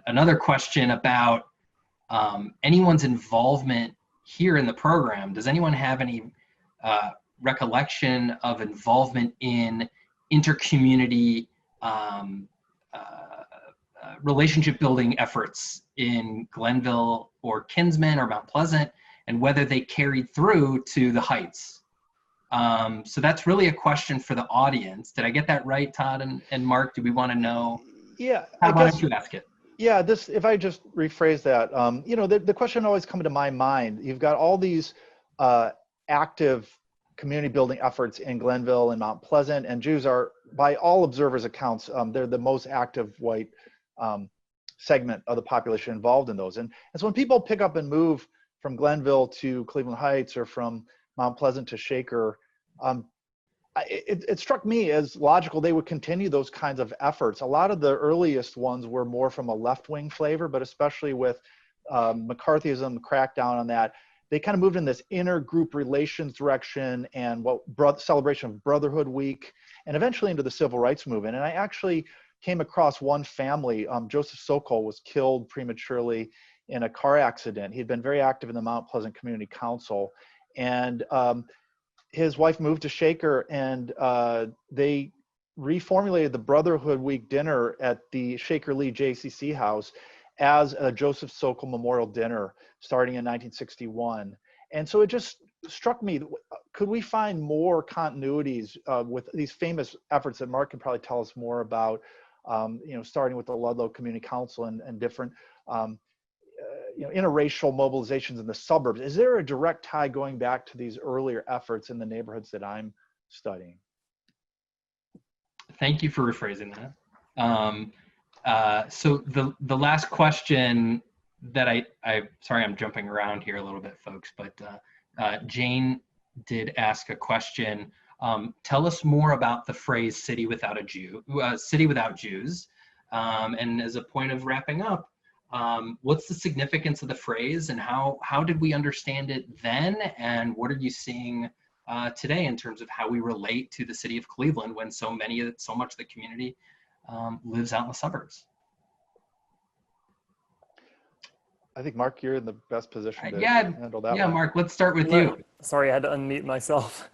Speaker 1: another question about anyone's involvement here in the program. Does anyone have any recollection of involvement in intercommunity relationship building efforts in Glenville or Kinsman or Mount Pleasant? and whether they carried through to the Heights. So that's really a question for the audience. Did I get that right, Todd and Mark? Do we want to know?
Speaker 3: Yeah,
Speaker 1: Why don't you ask it?
Speaker 3: Yeah, if I just rephrase that, the question always comes to my mind. You've got all these active community building efforts in Glenville and Mount Pleasant, and Jews are, by all observers' accounts, they're the most active white segment of the population involved in those. And so when people pick up and move from Glenville to Cleveland Heights or from Mount Pleasant to Shaker, it struck me as logical they would continue those kinds of efforts. A lot of the earliest ones were more from a left-wing flavor, but especially with McCarthyism, crackdown on that, they kind of moved in this inter-group relations direction and celebration of Brotherhood Week, and eventually into the Civil Rights Movement. And I actually came across one family. Joseph Sokol was killed prematurely in a car accident. He'd been very active in the Mount Pleasant Community Council, and his wife moved to Shaker, and they reformulated the Brotherhood Week dinner at the Shaker Lee JCC house as a Joseph Sokol Memorial Dinner starting in 1961. And so it just struck me, could we find more continuities with these famous efforts that Mark can probably tell us more about, starting with the Ludlow Community Council and different interracial mobilizations in the suburbs. Is there a direct tie going back to these earlier efforts in the neighborhoods that I'm studying?
Speaker 1: Thank you for rephrasing that. So the last question that sorry, I'm jumping around here a little bit, folks, but Jane did ask a question. Tell us more about the phrase "city without a Jew," city without Jews, and as a point of wrapping up, what's the significance of the phrase, and how did we understand it then, and what are you seeing today in terms of how we relate to the city of Cleveland when so much of the community lives out in the suburbs?
Speaker 3: I think, Mark, you're in the best position to handle that.
Speaker 1: Yeah,
Speaker 3: one.
Speaker 1: Mark, let's start with you.
Speaker 4: Sorry, I had to unmute myself.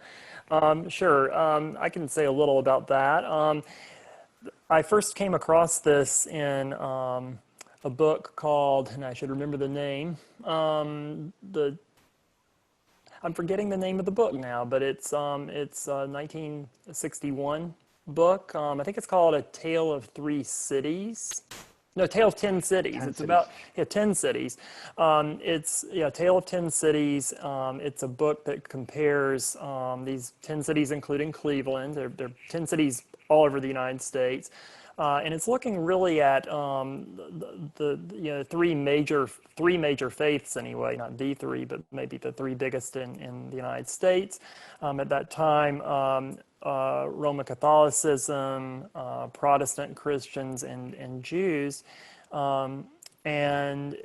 Speaker 4: Sure, I can say a little about that. I first came across this in a book called, and I should remember the name, I'm forgetting the name of the book now, but it's a 1961 book. I think it's called A Tale of Three Cities. No, Tale of 10 Cities. It's about 10 cities. It's Tale of 10 Cities. It's a book that compares these 10 cities, including Cleveland. There are 10 cities all over the United States. And it's looking really at the three major faiths anyway, not the three, but maybe the three biggest in the United States at that time: Roman Catholicism, Protestant Christians, and Jews, and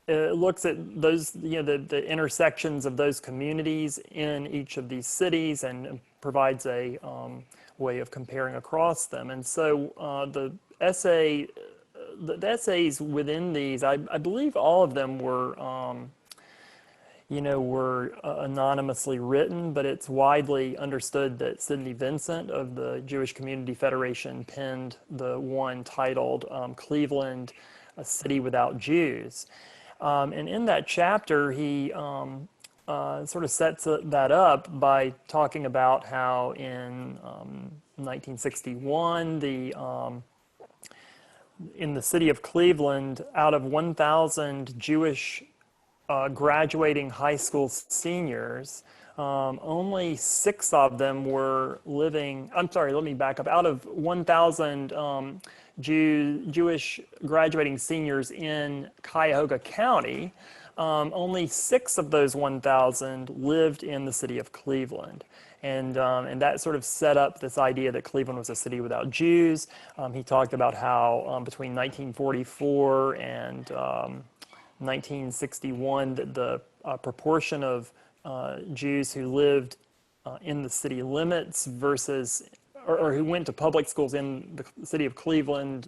Speaker 4: it looks at those, the intersections of those communities in each of these cities, and provides a way of comparing across them. And so the essays within these, I believe all of them were anonymously written, but it's widely understood that Sidney Vincent of the Jewish Community Federation penned the one titled Cleveland, a City Without Jews. And in that chapter, he sort of sets that up by talking about how in 1961, in the city of Cleveland, out of 1,000 Jewish graduating high school seniors, only 6 of them were living, I'm sorry, let me back up. Out of 1,000 Jewish graduating seniors in Cuyahoga County, only 6 of those 1,000 lived in the city of Cleveland. And that sort of set up this idea that Cleveland was a city without Jews. He talked about how between 1944 and 1961, the proportion of Jews who lived in the city limits versus, or who went to public schools in the city of Cleveland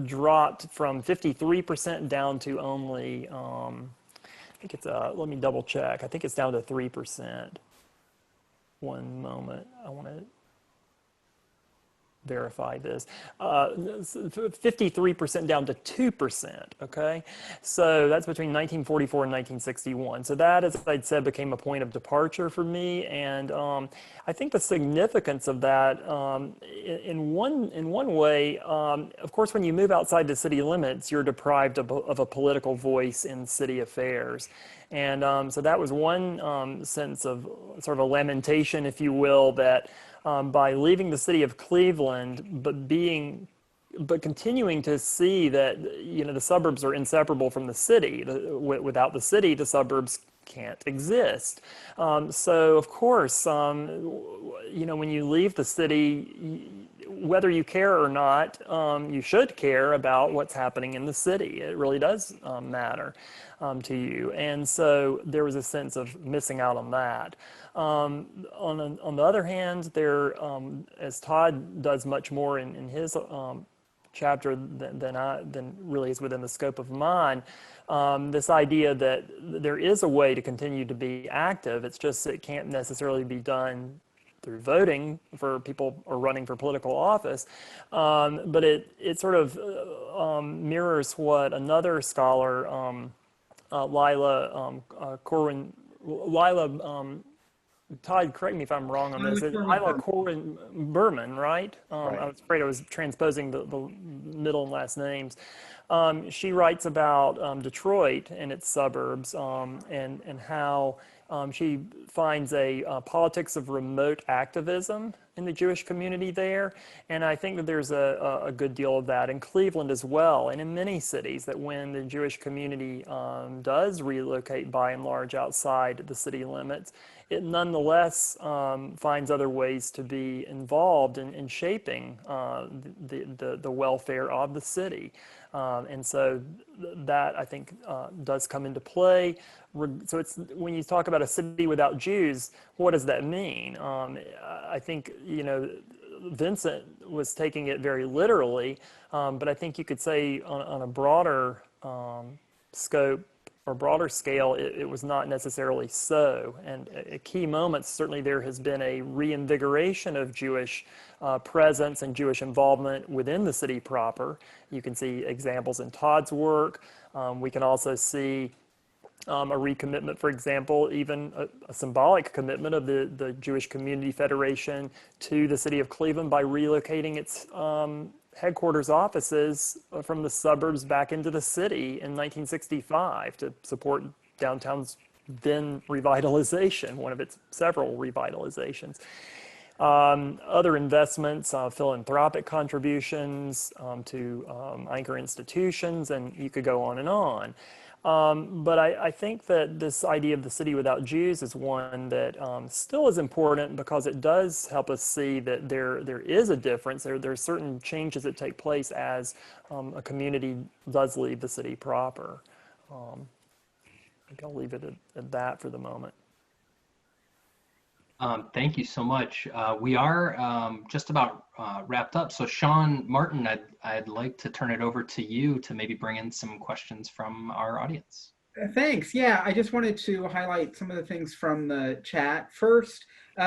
Speaker 4: dropped from 53% down to only, I think it's, let me double check. I think it's down to 3%. One moment, I want to, verify this, 53% down to 2%, okay? So that's between 1944 and 1961. So that, as I said, became a point of departure for me, and I think the significance of that, in one way, of course, when you move outside the city limits, you're deprived of a political voice in city affairs. And so that was one sense of sort of a lamentation, if you will, that by leaving the city of Cleveland, but continuing to see that, you know, the suburbs are inseparable from the city. Without the city, the suburbs can't exist. So of course, you know, when you leave the city, whether you care or not, you should care about what's happening in the city. It really does matter to you. And so there was a sense of missing out on that. On the other hand, there, as Todd does much more in his chapter than really is within the scope of mine, this idea that there is a way to continue to be active. It's just it can't necessarily be done through voting for people or running for political office, but it sort of mirrors what another scholar, Lila Todd, correct me if I'm wrong on this. Lila Corwin Berman, right?
Speaker 3: Right.
Speaker 4: I was afraid I was transposing the middle and last names. She writes about Detroit and its suburbs, and how she finds a politics of remote activism in the Jewish community there. And I think that there's a good deal of that in Cleveland as well, and in many cities, that when the Jewish community does relocate by and large outside the city limits, it nonetheless finds other ways to be involved in shaping the welfare of the city. And so that, I think, does come into play. So it's, when you talk about a city without Jews, what does that mean? I think, you know, Vincent was taking it very literally, but I think you could say on a broader scope or broader scale, it was not necessarily so. And at key moments, certainly there has been a reinvigoration of Jewish presence and Jewish involvement within the city proper. You can see examples in Todd's work. We can also see a recommitment, for example, even a symbolic commitment of the Jewish Community Federation to the city of Cleveland by relocating its headquarters offices from the suburbs back into the city in 1965 to support downtown's then revitalization, one of its several revitalizations. Other investments, philanthropic contributions to anchor institutions, and you could go on and on. But I think that this idea of the city without Jews is one that still is important, because it does help us see that there is a difference. There are certain changes that take place as a community does leave the city proper. I think I'll leave it at that for the moment.
Speaker 1: Thank you so much. We are just about wrapped up. So Sean Martin, I'd like to turn it over to you to maybe bring in some questions from our audience.
Speaker 2: Thanks. Yeah, I just wanted to highlight some of the things from the chat. First,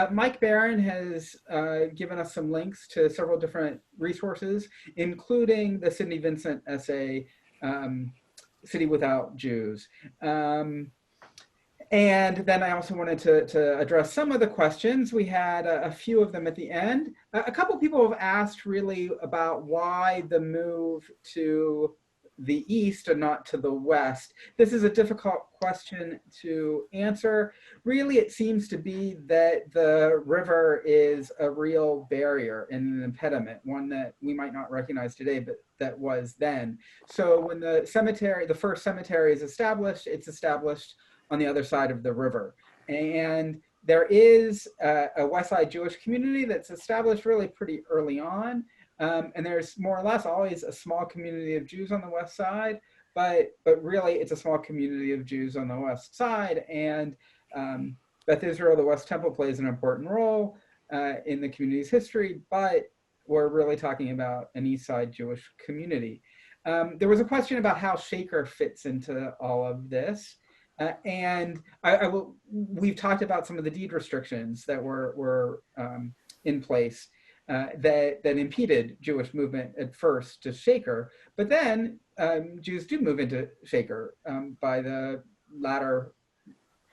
Speaker 2: Mike Barron has given us some links to several different resources, including the Sidney Vincent essay, City Without Jews. And then I also wanted to address some of the questions. We had a few of them at the end. A couple people have asked really about why the move to the east and not to the west. This is a difficult question to answer. Really, it seems to be that the river is a real barrier and an impediment, one that we might not recognize today, but that was then. So when the cemetery, the first cemetery is established, it's established on the other side of the river. And there is a West Side Jewish community that's established really pretty early on. And there's more or less always a small community of Jews on the West Side, but really it's a small community of Jews on the West Side. And Beth Israel, the West Temple, plays an important role in the community's history, but we're really talking about an East Side Jewish community. There was a question about how Shaker fits into all of this. And we've talked about some of the deed restrictions that were in place. that impeded Jewish movement at first to Shaker. But then Jews do move into Shaker by the latter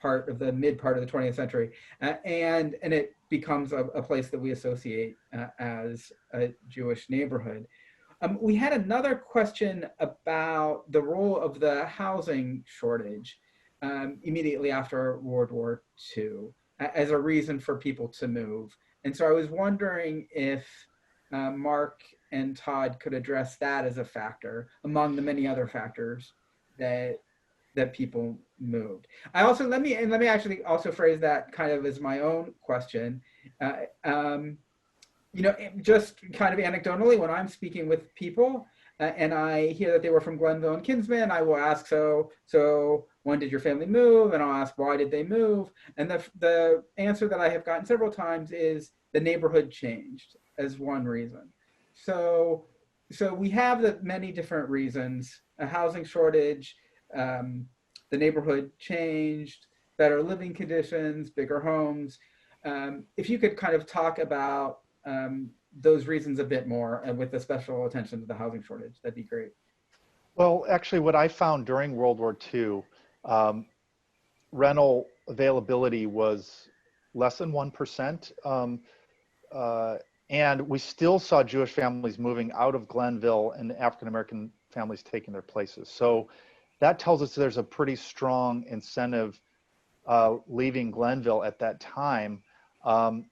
Speaker 2: part of the mid part of the 20th century, and it becomes a place that we associate as a Jewish neighborhood. We had another question about the role of the housing shortage immediately after World War II as a reason for people to move. And so I was wondering if Mark and Todd could address that as a factor among the many other factors that people moved. I also, let me actually also phrase that kind of as my own question. You know, just kind of anecdotally, when I'm speaking with people and I hear that they were from Glenville and Kinsman, I will ask, so when did your family move? And I'll ask, why did they move? And the answer that I have gotten several times is the neighborhood changed as one reason. So we have the many different reasons: a housing shortage, the neighborhood changed, better living conditions, bigger homes. If you could kind of talk about those reasons a bit more, and with the special attention to the housing shortage, that'd be great.
Speaker 3: Well, actually, what I found during World War II, rental availability was less than 1%. And we still saw Jewish families moving out of Glenville and African-American families taking their places. So that tells us there's a pretty strong incentive leaving Glenville at that time.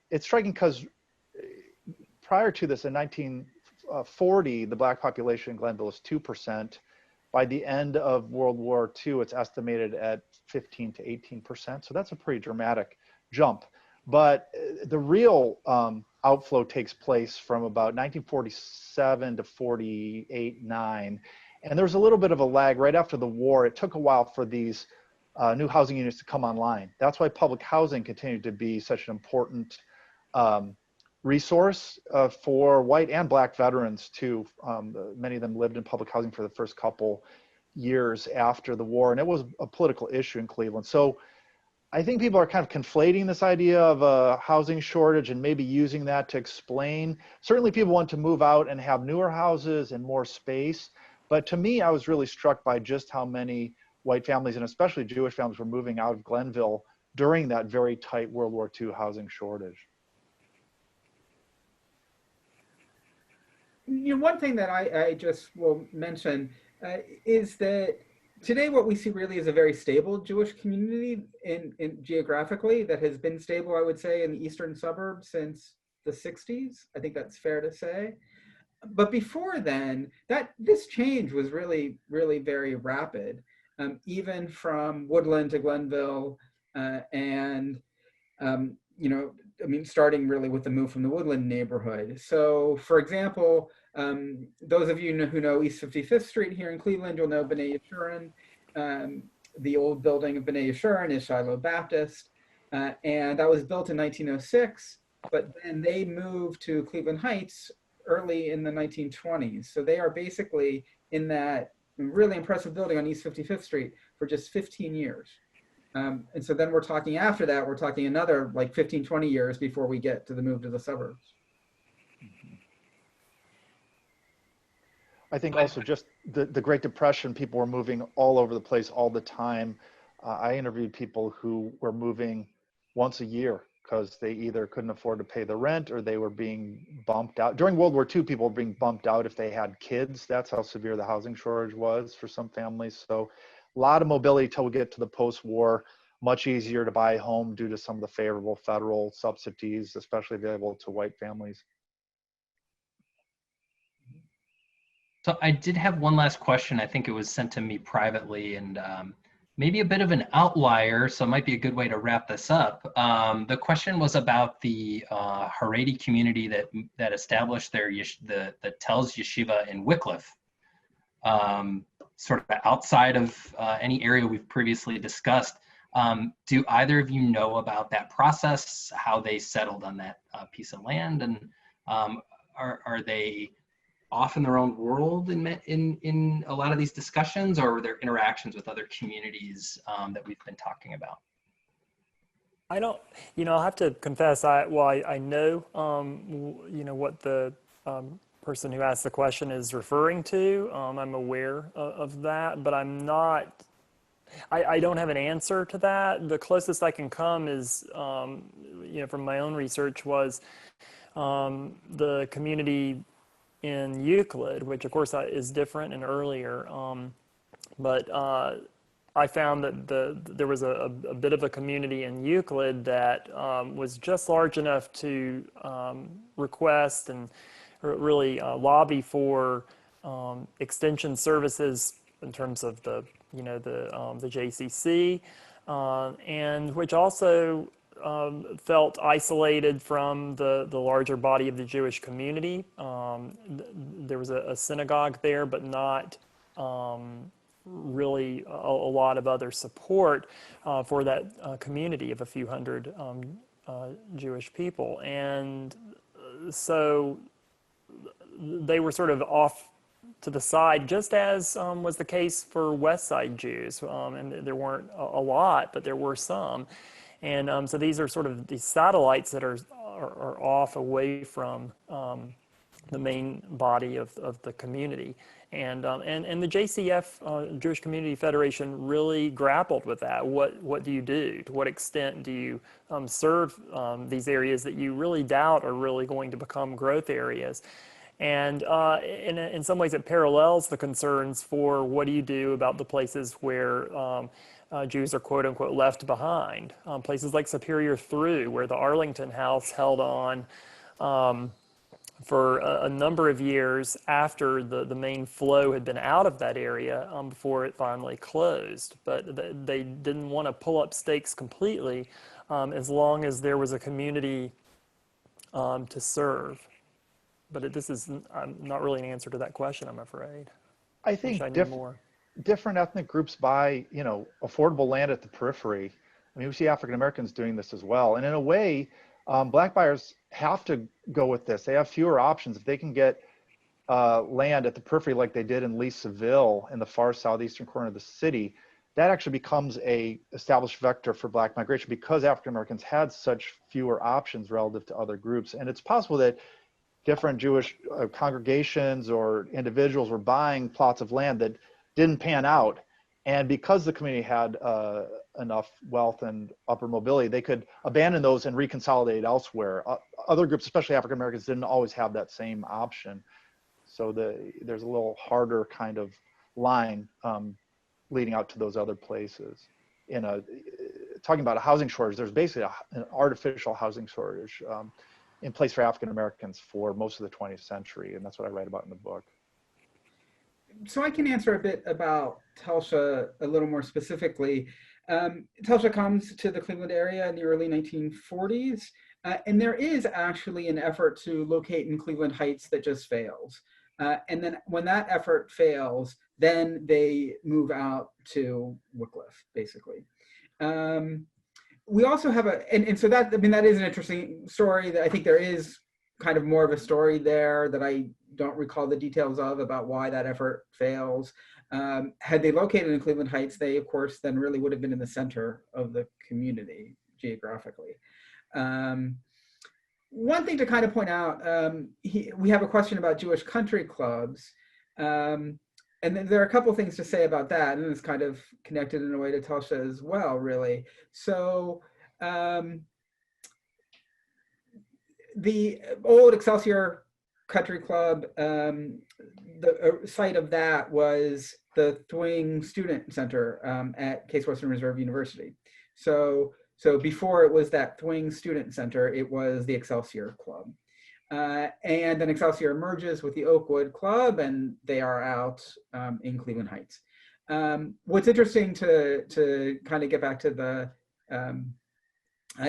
Speaker 3: It's striking because prior to this, in 1940, the Black population in Glenville was 2%. By the end of World War II, it's estimated at 15 to 18%. So that's a pretty dramatic jump. But the real outflow takes place from about 1947 to 48, 9. And there was a little bit of a lag right after the war. It took a while for these new housing units to come online. That's why public housing continued to be such an important resource for white and Black veterans too. Many of them lived in public housing for the first couple years after the war, and it was a political issue in Cleveland. So I think people are kind of conflating this idea of a housing shortage and maybe using that to explain. Certainly people want to move out and have newer houses and more space. But to me, I was really struck by just how many white families and especially Jewish families were moving out of Glenville during that very tight World War II housing shortage.
Speaker 2: You know, one thing that I just will mention is that today what we see really is a very stable Jewish community in geographically that has been stable, I would say, in the eastern suburbs since the 60s. I think that's fair to say. But before then, this change was really, really very rapid, even from Woodland to Glenville, and you know, I mean, starting really with the move from the Woodland neighborhood. So, for example, those of you who know East 55th Street here in Cleveland, you'll know B'nai Yeshurun. The old building of B'nai Yeshurun is Shiloh Baptist, and that was built in 1906. But then they moved to Cleveland Heights early in the 1920s. So they are basically in that really impressive building on East 55th Street for just 15 years. And so then we're talking after that, we're talking another like 15, 20 years before we get to the move to the suburbs.
Speaker 3: I think also just the Great Depression, people were moving all over the place all the time. I interviewed people who were moving once a year because they either couldn't afford to pay the rent or they were being bumped out. During World War II, people were being bumped out if they had kids. That's how severe the housing shortage was for some families. So a lot of mobility till we get to the post-war, much easier to buy a home due to some of the favorable federal subsidies, especially available to white families.
Speaker 1: So I did have one last question. I think it was sent to me privately, and maybe a bit of an outlier, so it might be a good way to wrap this up. The question was about the Haredi community that established the Telz Yeshiva in Wycliffe, sort of outside of any area we've previously discussed. Do either of you know about that process, how they settled on that piece of land, and are they off in their own world in a lot of these discussions, or are there interactions with other communities that we've been talking about?
Speaker 4: I don't, I'll have to confess, I know, what the person who asked the question is referring to. I'm aware of that, but I don't have an answer to that. The closest I can come is, from my own research was the community in Euclid, which of course is different and earlier. But I found that there was a bit of a community in Euclid that was just large enough to request and really lobby for extension services in terms of the JCC, and which also felt isolated from the larger body of the Jewish community. There was a synagogue there, but not really a lot of other support for that community of a few hundred Jewish people. And so they were sort of off to the side, just as was the case for West Side Jews. And there weren't a lot, but there were some. And so these are sort of these satellites that are off away from the main body of the community. And the JCF, Jewish Community Federation, really grappled with that. What do you do? To what extent do you serve these areas that you really doubt are really going to become growth areas? And in some ways it parallels the concerns for what do you do about the places where Jews are quote unquote left behind. Places like Superior Through, where the Arlington House held on for a number of years after the main flow had been out of that area before it finally closed. But they didn't want to pull up stakes completely as long as there was a community to serve. But this is not really an answer to that question, I'm afraid.
Speaker 3: I think
Speaker 4: I need more.
Speaker 3: Different ethnic groups buy, affordable land at the periphery. I mean, we see African Americans doing this as well. And in a way, Black buyers have to go with this. They have fewer options. If they can get land at the periphery like they did in Leesville in the far southeastern corner of the city, that actually becomes a established vector for Black migration because African Americans had such fewer options relative to other groups. And it's possible that different Jewish congregations or individuals were buying plots of land that didn't pan out. And because the community had enough wealth and upper mobility, they could abandon those and reconsolidate elsewhere. Other groups, especially African Americans, didn't always have that same option. So there's a little harder kind of line leading out to those other places. Talking about a housing shortage, there's basically an artificial housing shortage in place for African Americans for most of the 20th century. And that's what I write about in the book.
Speaker 2: So I can answer a bit about Telsha a little more specifically. Telsha comes to the Cleveland area in the early 1940s, and there is actually an effort to locate in Cleveland Heights that just fails. And then when that effort fails, then they move out to Wycliffe, basically. We also have and so that is an interesting story. That I think there is kind of more of a story there that I don't recall the details of about why that effort fails. Had they located in Cleveland Heights, they of course then really would have been in the center of the community geographically. One thing to kind of point out, we have a question about Jewish country clubs. And then there are a couple of things to say about that, and it's kind of connected in a way to Telsha as well, really. So the old Excelsior Country Club, the site of that was the Thwing Student Center at Case Western Reserve University. So before it was that Thwing Student Center, it was the Excelsior Club. And then Excelsior merges with the Oakwood Club, and they are out in Cleveland Heights. What's interesting to kind of get back to the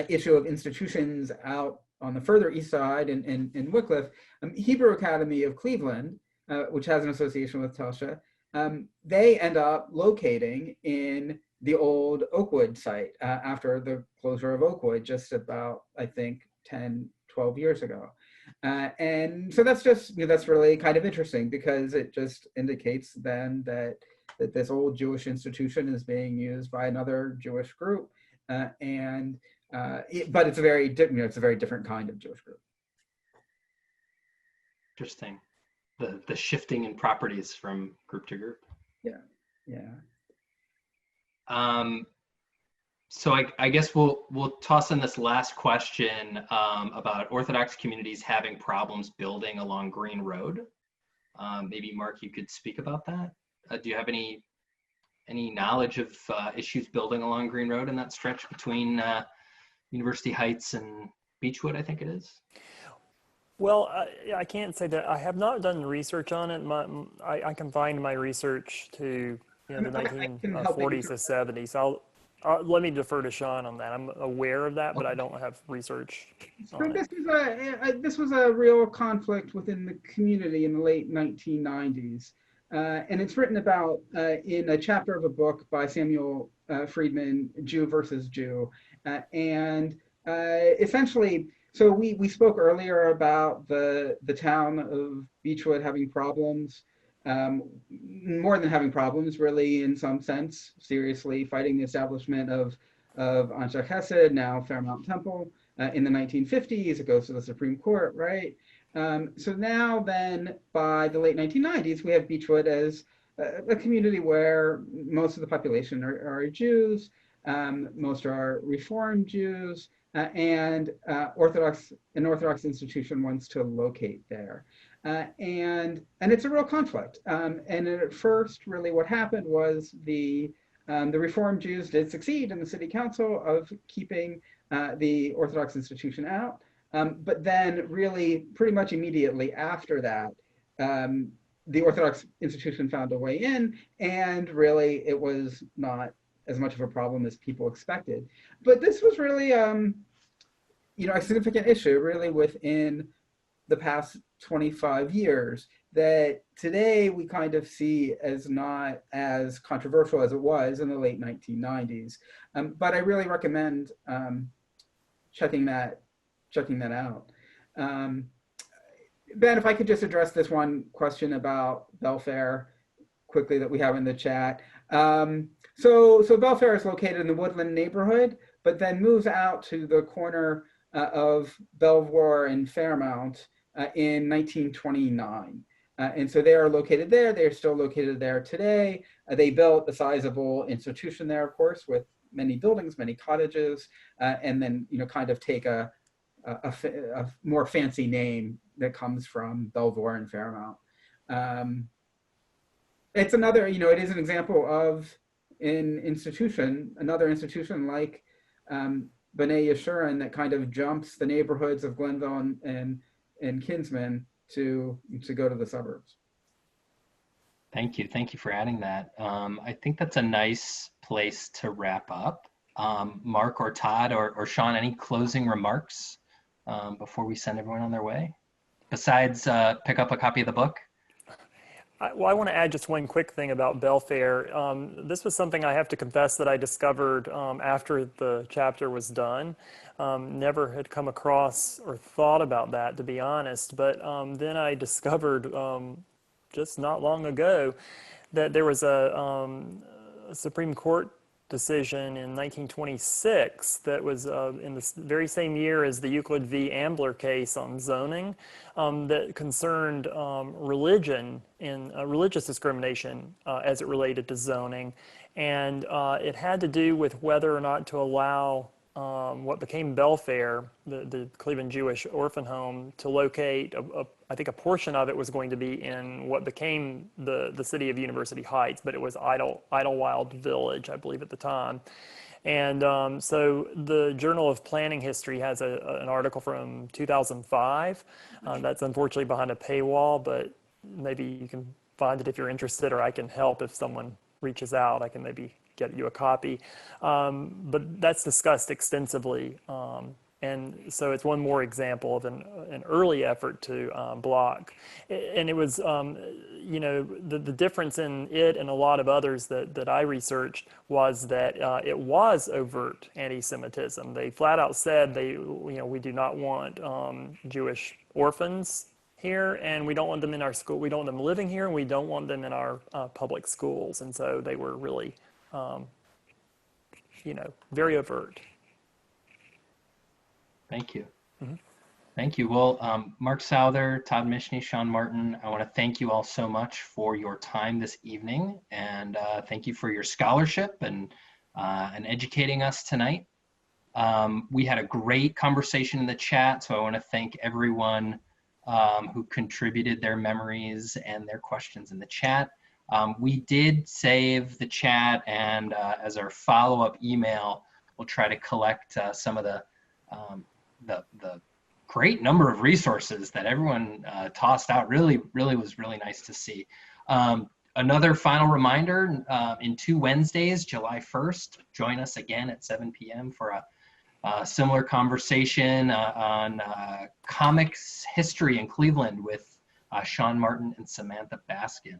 Speaker 2: issue of institutions out on the further east side in Wycliffe, Hebrew Academy of Cleveland, which has an association with Telsha, they end up locating in the old Oakwood site after the closure of Oakwood just about, I think, 10, 12 years ago. And so that's just, that's really kind of interesting because it just indicates then that this old Jewish institution is being used by another Jewish group. And but it's a very it's a very different kind of Jewish group.
Speaker 1: Interesting. The shifting in properties from group to group.
Speaker 2: Yeah, yeah.
Speaker 1: So I guess we'll toss in this last question about Orthodox communities having problems building along Green Road. Maybe Mark, you could speak about that. Do you have any knowledge of issues building along Green Road in that stretch between University Heights and Beechwood, I think it is?
Speaker 4: Well, I can't say that I have not done research on it. I confined my research to the 1940s to 70s. Let me defer to Sean on that. I'm aware of that, but I don't have research on it.
Speaker 2: This was a real conflict within the community in the late 1990s. And it's written about in a chapter of a book by Samuel Friedman, Jew versus Jew. Essentially, so we spoke earlier about the town of Beechwood having problems, more than having problems, really, in some sense, seriously fighting the establishment of Anshe Chesed, now Fairmount Temple, in the 1950s. It goes to the Supreme Court, right? So now then, by the late 1990s, we have Beechwood as a community where most of the population are Jews, most are Reform Jews, and an Orthodox institution wants to locate there. And it's a real conflict. And at first, really what happened was the Reform Jews did succeed in the city council of keeping the Orthodox institution out. But then really pretty much immediately after that, the Orthodox institution found a way in, and really it was not as much of a problem as people expected. But this was really a significant issue really within the past 25 years that today we kind of see as not as controversial as it was in the late 1990s. But I really recommend checking that out. Ben, if I could just address this one question about Belfair quickly that we have in the chat. So Belfair is located in the Woodland neighborhood, but then moves out to the corner of Belvoir and Fairmount in 1929. And so they are located there. They are still located there today. They built a sizable institution there, of course, with many buildings, many cottages, and then kind of take a more fancy name that comes from Belvoir and Fairmount. It's another, it is an example of another institution like B'nai Yeshurun that kind of jumps the neighborhoods of Glenville and Kinsman to go to the suburbs.
Speaker 1: Thank you for adding that. I think that's a nice place to wrap up. Mark or Todd or Sean, any closing remarks before we send everyone on their way? Besides pick up a copy of the book?
Speaker 4: I want to add just one quick thing about Belfair. This was something I have to confess that I discovered after the chapter was done. Never had come across or thought about that, to be honest. But then I discovered just not long ago that there was a Supreme Court decision in 1926 that was in the very same year as the Euclid v. Ambler case on zoning that concerned religion and religious discrimination as it related to zoning. And it had to do with whether or not to allow what became Belfair, the Cleveland Jewish orphan home, to locate, I think a portion of it was going to be in what became the city of University Heights, but it was Idlewild Village, I believe, at the time. And so the Journal of Planning History has an article from 2005. That's unfortunately behind a paywall, but maybe you can find it if you're interested, or I can help if someone reaches out. I can maybe get you a copy. But that's discussed extensively. And so it's one more example of an early effort to block. And it was, the difference in it and a lot of others that I researched was that it was overt anti-Semitism. They flat out said we do not want Jewish orphans here, and we don't want them in our school. We don't want them living here, and we don't want them in our public schools. And so they were really, very overt.
Speaker 1: Thank you.
Speaker 4: Mm-hmm.
Speaker 1: Thank you. Well, Mark Souther, Todd Mishney, Sean Martin, I want to thank you all so much for your time this evening, and thank you for your scholarship and educating us tonight. We had a great conversation in the chat, so I want to thank everyone who contributed their memories and their questions in the chat. We did save the chat, and as our follow-up email, we'll try to collect some of the great number of resources that everyone tossed out. Really was really nice to see. Another final reminder, in 2 Wednesdays, July 1st, join us again at 7 p.m. for a similar conversation on comics history in Cleveland with Sean Martin and Samantha Baskin.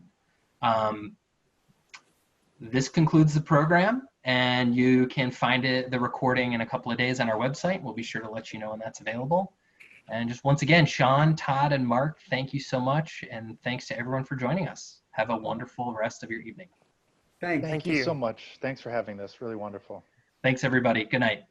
Speaker 1: This concludes the program, and you can find the recording in a couple of days on our website. We'll be sure to let you know when that's available. And just once again, Sean, Todd, and Mark, thank you so much, and thanks to everyone for joining us. Have a wonderful rest of your evening.
Speaker 2: Thanks.
Speaker 3: Thank you so much. Thanks for having this. Really wonderful.
Speaker 1: Thanks, everybody. Good night.